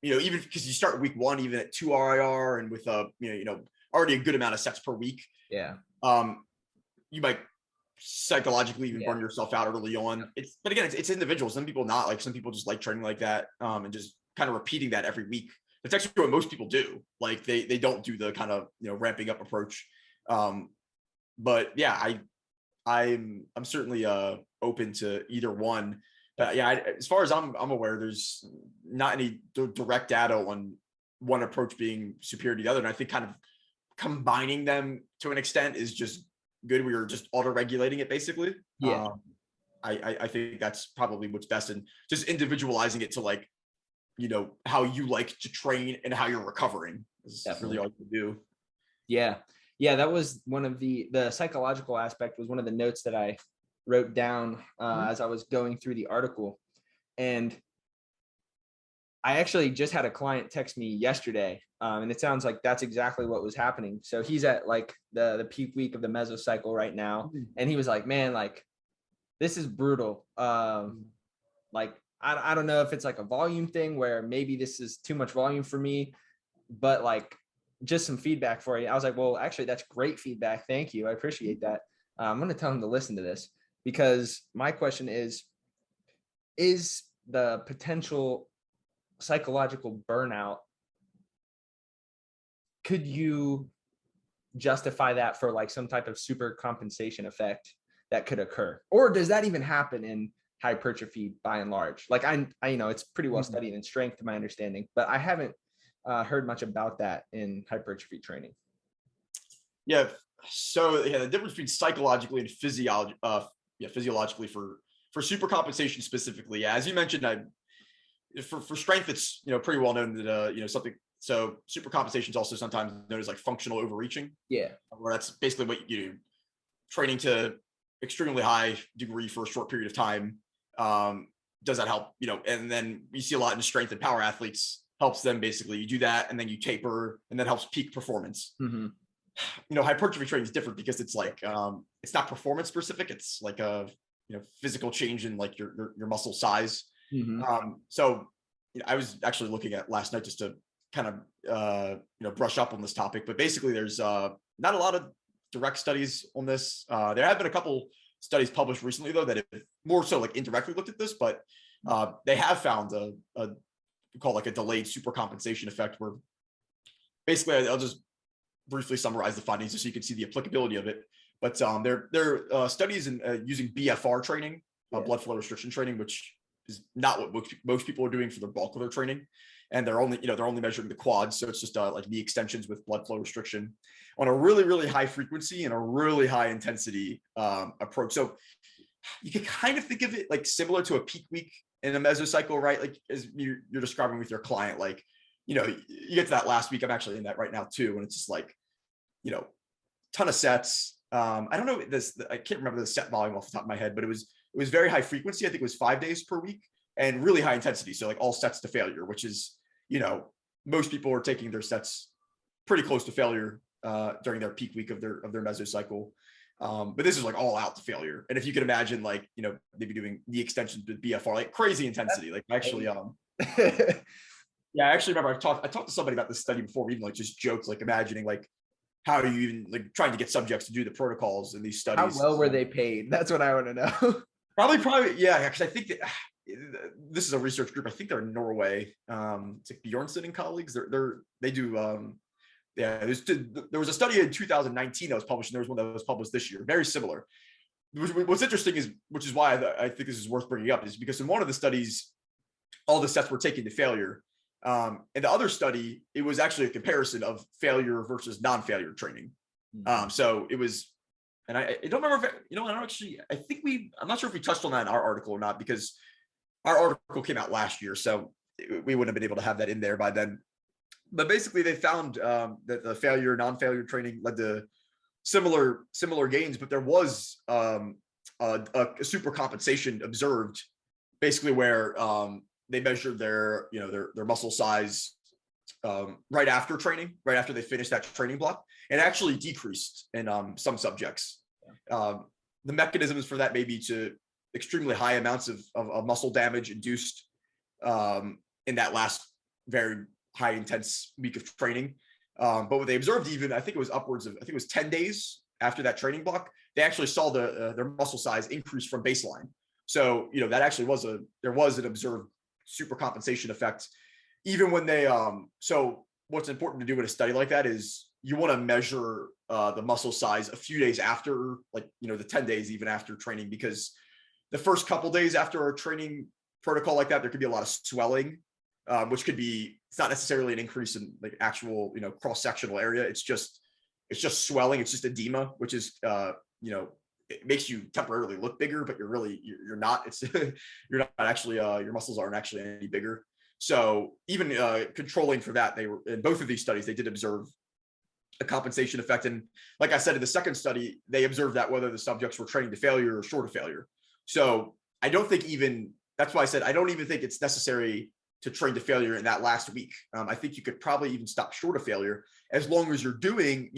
even because you start week 1 even at 2 RIR and with already a good amount of sets per week. Yeah. You might psychologically even burn yourself out early on. But again, it's individual. Some people not, like some people just like training like that, and just kind of repeating that every week. That's actually what most people do. Like they don't do the kind of ramping up approach. But yeah, I'm certainly open to either one. But yeah, as far as I'm aware, there's not any direct data on one approach being superior to the other. And I think kind of combining them to an extent is just good. We are just auto-regulating it basically. Yeah. I think that's probably what's best, and just individualizing it to like, how you like to train and how you're recovering is really all you can do. Yeah. That was one of the psychological aspect was one of the notes that I wrote down as I was going through the article. And I actually just had a client text me yesterday, and it sounds like that's exactly what was happening. So he's at like the peak week of the mesocycle right now. And he was like, man, like, this is brutal. Like, I don't know if it's like a volume thing where maybe this is too much volume for me, but like just some feedback for you. I was like, well, actually, that's great feedback. Thank you. I appreciate that. I'm going to tell him to listen to this, because my question is the potential psychological burnout, could you justify that for like some type of super compensation effect that could occur? Or does that even happen in hypertrophy by and large? Like I it's pretty well studied in strength to my understanding, but I haven't heard much about that in hypertrophy training. Yeah. So the difference between psychologically and physiologically for supercompensation specifically. Yeah, as you mentioned, for strength, it's pretty well known that something. So supercompensation is also sometimes known as like functional overreaching. Yeah. Where that's basically what you do, training to extremely high degree for a short period of time. Does that help? And then you see a lot in strength and power athletes, helps them basically. You do that and then you taper, and that helps peak performance. Hypertrophy training is different because it's like it's not performance specific. It's like a physical change in like your muscle size. So I was actually looking at last night just to kind of brush up on this topic, but basically there's not a lot of direct studies on this. There have been a couple studies published recently though that have more so like indirectly looked at this, but they have found a called like a delayed supercompensation effect, where basically I'll just briefly summarize the findings just so you can see the applicability of it. But there studies in using BFR training, blood flow restriction training, which is not what most people are doing for the bulk of their training. And they're only measuring the quads. So it's just like knee extensions with blood flow restriction on a really, really high frequency and a really high intensity approach. So you can kind of think of it like similar to a peak week in a mesocycle, right? Like as you're describing with your client, like, you get to that last week. I'm actually in that right now too. And it's just like, ton of sets. I don't know this. I can't remember the set volume off the top of my head, but it was very high frequency. I think it was 5 days per week and really high intensity. So like all sets to failure, which is, most people are taking their sets pretty close to failure during their peak week of their mesocycle. But this is like all out to failure. And if you can imagine, like, maybe doing the extensions with BFR, like crazy intensity, like actually, yeah, I actually remember I talked to somebody about this study before, even like just jokes, like imagining like how are you even like trying to get subjects to do the protocols in these studies. How well were they paid? That's what I want to know. Probably, yeah, because I think that this is a research group. I think they're in Norway. It's like Bjornson and colleagues. They do. Yeah, there was a study in 2019 that was published, and there was one that was published this year, very similar. What's interesting is, which is why I think this is worth bringing up, is because in one of the studies, all the sets were taken to failure. In the other study, it was actually a comparison of failure versus non-failure training. So it was, and I don't remember if, I don't actually, I'm not sure if we touched on that in our article or not, because our article came out last year, so we wouldn't have been able to have that in there by then. But basically they found that the failure, non-failure training led to similar gains, but there was a super compensation observed, basically where they measured their muscle size right after training, right after they finished that training block, and actually decreased in some subjects. The mechanisms for that may be to extremely high amounts of muscle damage induced in that last very high intense week of training. But what they observed, even I think it was upwards of, I think it was 10 days after that training block, they actually saw their muscle size increase from baseline. So, that actually there was an observed super compensation effect, even when they, so what's important to do in a study like that is you want to measure the muscle size a few days after, like, the 10 days, even after training, because the first couple days after a training protocol like that, there could be a lot of swelling, which could be, it's not necessarily an increase in like actual, cross-sectional area. It's just swelling. It's just edema, which is, it makes you temporarily look bigger, but you're not, it's, you're not actually, your muscles aren't actually any bigger. So even controlling for that, they were, in both of these studies, they did observe a compensation effect. And like I said, in the second study, they observed that whether the subjects were training to failure or short of failure. So I don't think that's why I said, I don't even think it's necessary to train to failure in that last week. I think you could probably even stop short of failure as long as you're doing,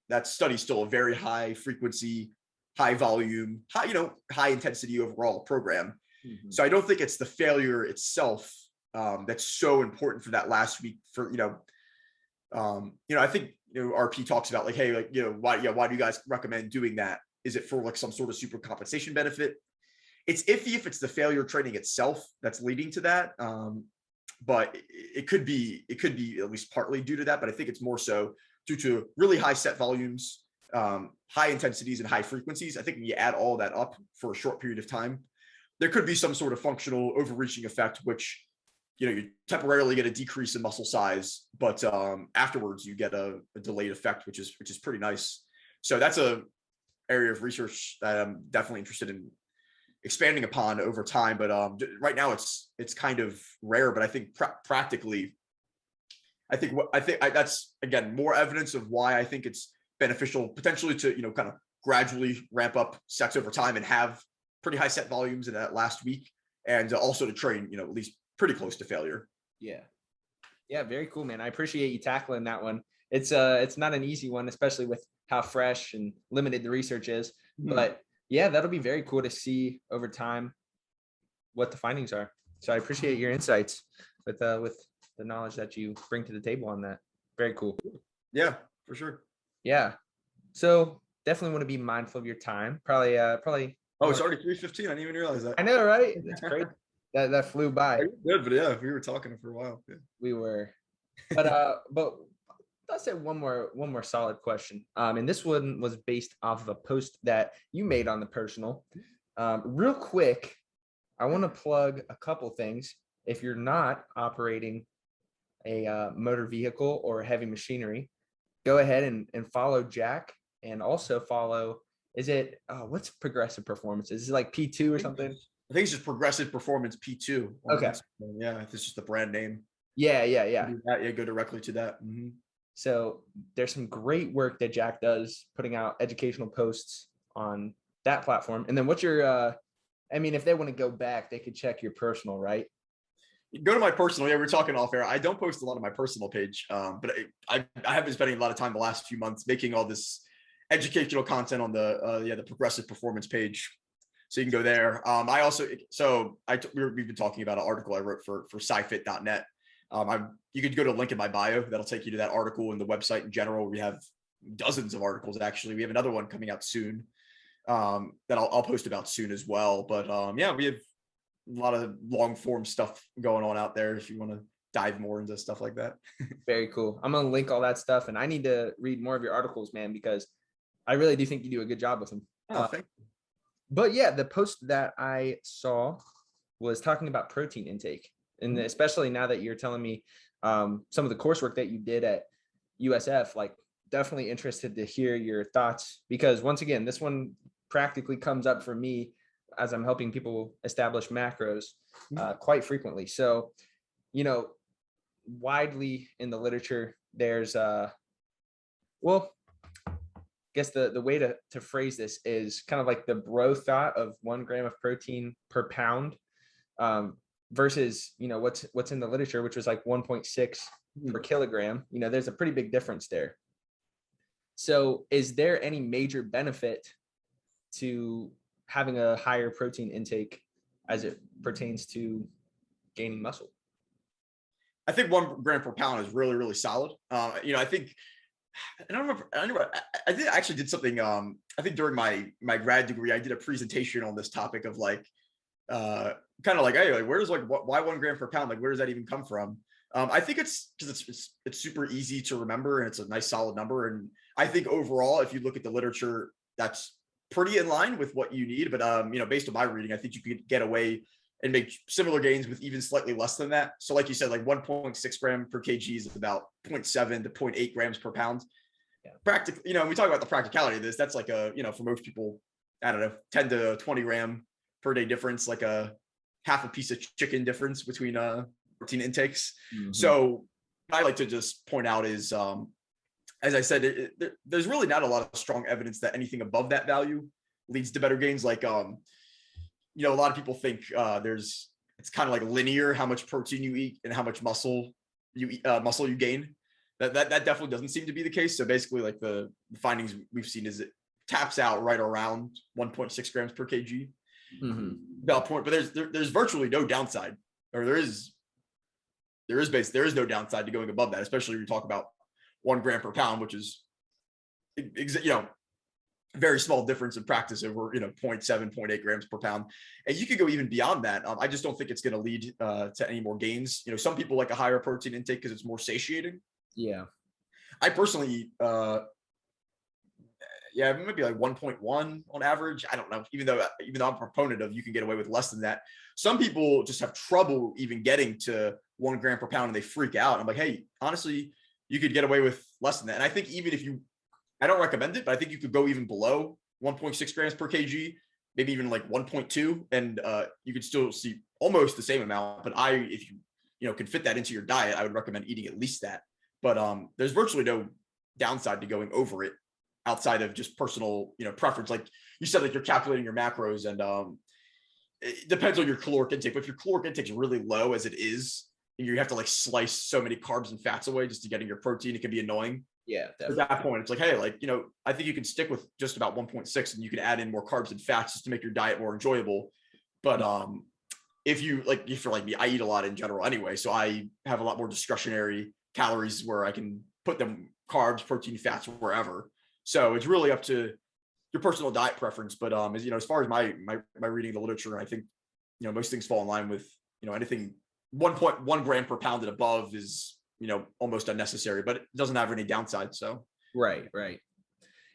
that study's still a very high frequency, high volume, high intensity overall program. Mm-hmm. So I don't think it's the failure itself that's so important for that last week. For I think RP talks about like, hey, like, why do you guys recommend doing that? Is it for like some sort of super compensation benefit? It's iffy if it's the failure training itself that's leading to that, but it could be at least partly due to that. But I think it's more so due to really high set volumes, high intensities, and high frequencies. I think when you add all that up for a short period of time, there could be some sort of functional overreaching effect, which you temporarily get a decrease in muscle size, but afterwards you get a delayed effect, which is pretty nice. So that's a area of research that I'm definitely interested in expanding upon over time. But right now it's kind of rare, but I think practically, I think that's again more evidence of why I think it's beneficial potentially to kind of gradually ramp up sets over time and have pretty high set volumes in that last week, and also to train at least pretty close to failure. Yeah, very cool, man. I appreciate you tackling that one. It's not an easy one, especially with how fresh and limited the research is. Mm-hmm. But yeah, that'll be very cool to see over time what the findings are. So I appreciate your insights with the knowledge that you bring to the table on that. Very cool. Yeah, for sure. Yeah. So definitely want to be mindful of your time. Probably. Oh, it's already 3:15. I didn't even realize that. I know, right? That's great. That flew by. Good, but yeah, we were talking for a while. Yeah. We were. But I'll say one more solid question. And this one was based off of a post that you made on the personal. Real quick, I want to plug a couple things. If you're not operating a motor vehicle or heavy machinery, go ahead and follow Jack, and also follow. Is it what's Progressive Performance? Is it like P2 or something? I think it's just Progressive Performance P2. Okay. Yeah, it's just the brand name. Yeah. Yeah, go directly to that. Mm-hmm. So there's some great work that Jack does, putting out educational posts on that platform. And then what's your, if they want to go back, they could check your personal, right? Go to my personal. Yeah, we're talking off air. I don't post a lot on my personal page, but I have been spending a lot of time the last few months making all this educational content on the Progressive Performance page. So you can go there. I also, we've been talking about an article I wrote for scifit.net. You could go to a link in my bio. That'll take you to that article and the website in general. We have dozens of articles, actually. We have another one coming out soon that I'll post about soon as well. But yeah, we have a lot of long form stuff going on out there if you want to dive more into stuff like that. Very cool. I'm going to link all that stuff, and I need to read more of your articles, man, because I really do think you do a good job with them. Thank you. But yeah, the post that I saw was talking about protein intake. And especially now that you're telling me some of the coursework that you did at USF, like definitely interested to hear your thoughts, because once again, this one practically comes up for me as I'm helping people establish macros quite frequently. So, widely in the literature, there's I guess the way to phrase this is kind of like the bro thought of 1 gram of protein per pound versus, what's in the literature, which was like 1.6 per kilogram. There's a pretty big difference there. So is there any major benefit to having a higher protein intake as it pertains to gaining muscle? I think 1 gram per pound is really, really solid. I think, I don't remember. I actually did something. I think during my grad degree, I did a presentation on this topic of like, kind of like, hey, like, where's like, why 1 gram per pound? Like, where does that even come from? I think it's because it's super easy to remember, and it's a nice solid number. And I think overall, if you look at the literature, that's pretty in line with what you need. But based on my reading, I think you could get away and make similar gains with even slightly less than that. So like you said, like 1.6 gram per kg is about 0.7 to 0.8 grams per pound. Yeah. Practically, we talk about the practicality of this. That's like for most people, I don't know, 10 to 20 gram per day difference, like a half a piece of chicken difference between protein intakes. Mm-hmm. So what I like to just point out is, as I said, there's really not a lot of strong evidence that anything above that value leads to better gains. Like, a lot of people think it's kind of like linear how much protein you eat and how much muscle you gain. That definitely doesn't seem to be the case. So basically, like the findings we've seen is it taps out right around 1.6 grams per kg. But there's virtually no downside, or there is no downside to going above that, especially when you talk about 1 gram per pound, which is very small difference in practice over 0.7, 0.8 grams per pound. And you could go even beyond that. I just don't think it's going to lead to any more gains. Some people like a higher protein intake because it's more satiating. Yeah. I personally maybe like 1.1 on average. I don't know, even though I'm a proponent of you can get away with less than that. Some people just have trouble even getting to 1 gram per pound and they freak out. I'm like, hey, honestly, you could get away with less than that. And I think even if I don't recommend it, but I think you could go even below 1.6 grams per kg, maybe even like 1.2, and you could still see almost the same amount. But if you can fit that into your diet, I would recommend eating at least that. But there's virtually no downside to going over it outside of just personal, preference. Like you said, like you're calculating your macros, and it depends on your caloric intake. But if your caloric intake is really low as it is, and you have to like slice so many carbs and fats away just to getting your protein, it can be annoying. Yeah, definitely. At that point, it's like, hey, like, I think you can stick with just about 1.6 and you can add in more carbs and fats just to make your diet more enjoyable. But if you're like me, I eat a lot in general anyway. So I have a lot more discretionary calories where I can put them carbs, protein, fats, wherever. So it's really up to your personal diet preference. But as far as my reading of the literature, I think, most things fall in line with, anything 1.1 gram per pound and above is, almost unnecessary, but it doesn't have any downside. So right.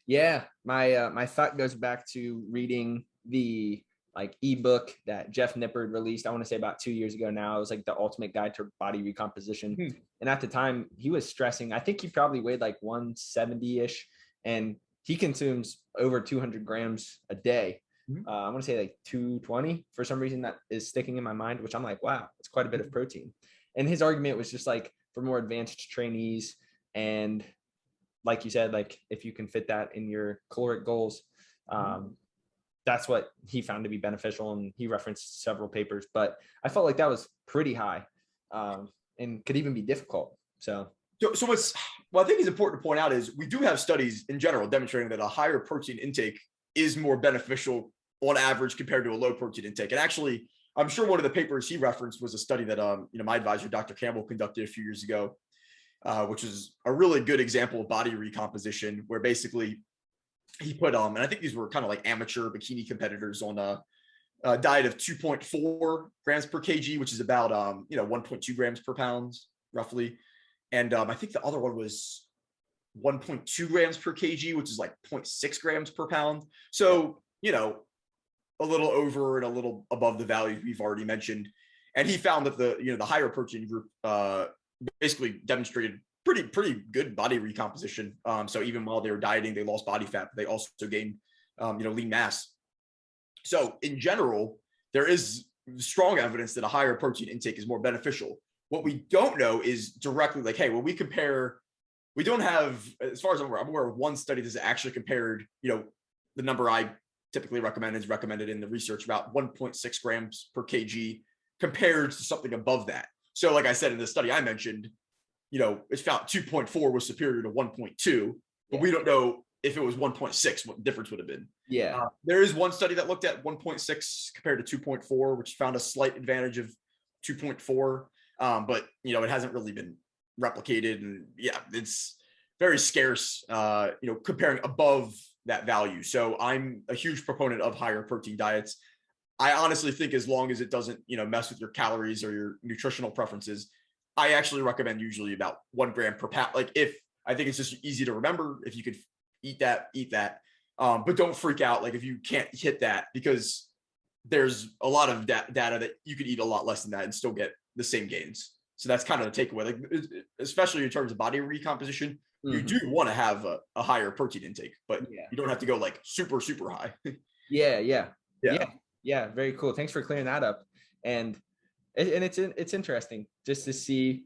Yeah, my thought goes back to reading the like ebook that Jeff Nippard released. I want to say about 2 years ago now. It was like the ultimate guide to body recomposition. And at the time, he was stressing. I think he probably weighed like 170-ish, and he consumes over 200 grams a day. I want to say like 220 for some reason that is sticking in my mind, which I'm like, wow, it's quite a bit of protein. And his argument was just like, for more advanced trainees, and like you said, like if you can fit that in your caloric goals, that's what he found to be beneficial, and he referenced several papers. But I felt like that was pretty high, and could even be difficult. So So what I think is important to point out is we do have studies in general demonstrating that a higher protein intake is more beneficial on average compared to a low protein intake. And actually, I'm sure one of the papers he referenced was a study that my advisor, Dr. Campbell, conducted a few years ago, which is a really good example of body recomposition, where basically he put and I think these were kind of like amateur bikini competitors on a diet of 2.4 grams per kg, which is about 1.2 grams per pound roughly. And I think the other one was 1.2 grams per kg, which is like 0.6 grams per pound. So, a little over and a little above the value we've already mentioned. And he found that the higher protein group basically demonstrated pretty good body recomposition. So even while they were dieting, they lost body fat, but they also gained lean mass. So in general, there is strong evidence that a higher protein intake is more beneficial. What we don't know is directly like, hey, when we compare, we don't have, as far as I'm aware of one study that's actually compared, the number I typically recommend is recommended in the research, about 1.6 grams per kg compared to something above that. So like I said, in the study I mentioned, it's found 2.4 was superior to 1.2, but we don't know if it was 1.6, what the difference would have been. Yeah. There is one study that looked at 1.6 compared to 2.4, which found a slight advantage of 2.4. But it hasn't really been replicated, and it's very scarce, comparing above that value. So I'm a huge proponent of higher protein diets. I honestly think as long as it doesn't, mess with your calories or your nutritional preferences, I actually recommend usually about 1 gram per pound. Like if I think it's just easy to remember, if you could eat that. But don't freak out. Like if you can't hit that, because there's a lot of data that you could eat a lot less than that and still get the same gains. So that's kind of the takeaway, like especially in terms of body recomposition, you do want to have a higher protein intake, but you don't have to go like super, super high. Yeah. Very cool. Thanks for clearing that up. And it's interesting just to see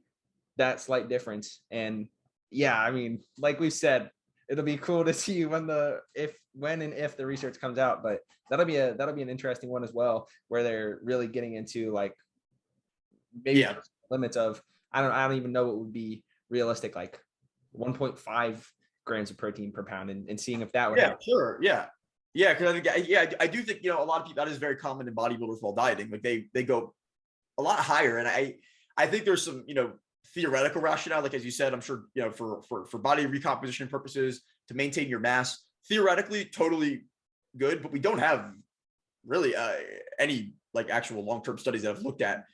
that slight difference. And I mean, like we said, it'll be cool to see when and if the research comes out, but that'll be an interesting one as well, where they're really getting into like maybe limits of, I don't even know what would be realistic, like 1.5 grams of protein per pound, and seeing if that would happen. Sure. Because I think I do think a lot of people, that is very common in bodybuilders while dieting, like they go a lot higher. And I think there's some theoretical rationale, like as you said, I'm sure for body recomposition purposes, to maintain your mass, theoretically totally good, but we don't have really any like actual long-term studies that have looked at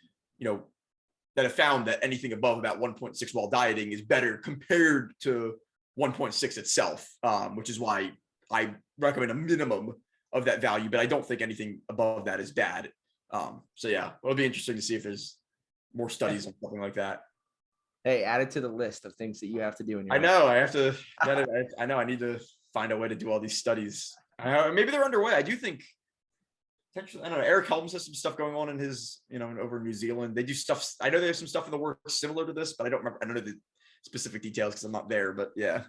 that have found that anything above about 1.6 while dieting is better compared to 1.6 itself, which is why I recommend a minimum of that value, but I don't think anything above that is bad. It'll be interesting to see if there's more studies on something like that. Hey, add it to the list of things that you have to do in your life. know I have to I know I need to find a way to do all these studies. Maybe they're underway. I do think potentially, I don't know, Eric Helms has some stuff going on in his, over in New Zealand. They do stuff. I know they have some stuff in the works similar to this, but I don't know the specific details because I'm not there, but yeah.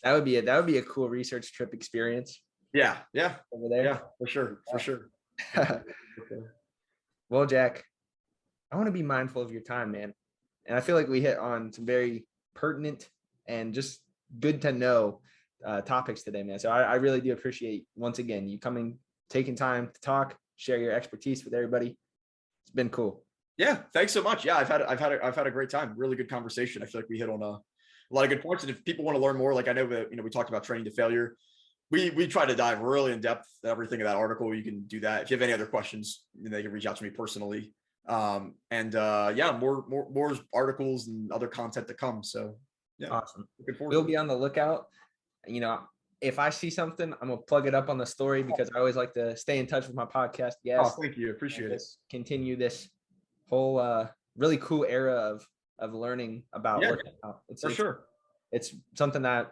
That would be a cool research trip experience. Yeah. Over there. Yeah, for sure. Well, Jack, I want to be mindful of your time, man. And I feel like we hit on some very pertinent and just good to know topics today, man. So I really do appreciate, once again, you taking time to talk, share your expertise with everybody. It's been cool. Yeah, thanks so much. Yeah, I've had a great time. Really good conversation. I feel like we hit on a lot of good points. And if people want to learn more, like I know that we talked about training to failure. We try to dive really in depth everything in that article. You can do that. If you have any other questions, they can reach out to me personally. More articles and other content to come. So yeah, awesome. We'll be on the lookout. If I see something, I'm gonna plug it up on the story, because I always like to stay in touch with my podcast guests. Oh, thank you. Appreciate it. Continue this whole really cool era of learning about working out. It's something that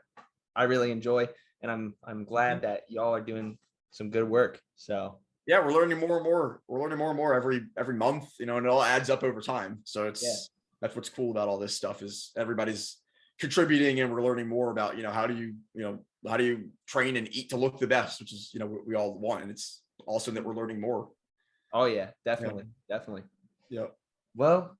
I really enjoy, and I'm glad that y'all are doing some good work. So yeah, we're learning more and more. We're learning more and more every month, and it all adds up over time. So that's what's cool about all this stuff, is everybody's contributing, and we're learning more about how do you train and eat to look the best, which is what we all want. And it's awesome that we're learning more. Oh yeah, definitely. Yeah. Well,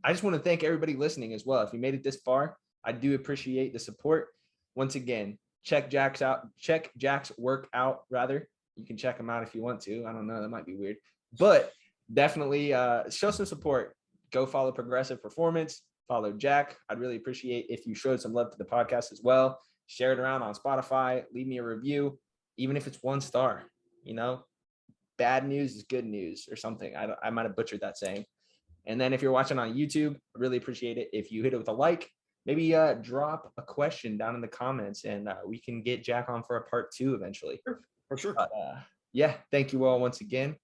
I just want to thank everybody listening as well. If you made it this far, I do appreciate the support. Once again, check Jack's work out rather. You can check him out if you want to. I don't know, that might be weird, but definitely show some support. Go follow Progressive Performance, follow Jack. I'd really appreciate if you showed some love to the podcast as well. Share it around on Spotify, leave me a review, even if it's 1 star. Bad news is good news or something. I might have butchered that saying. And then if you're watching on YouTube, I really appreciate it if you hit it with a like. Maybe drop a question down in the comments, and we can get Jack on for a part 2 eventually. For sure. Yeah, thank you all once again,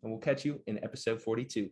and we'll catch you in episode 42.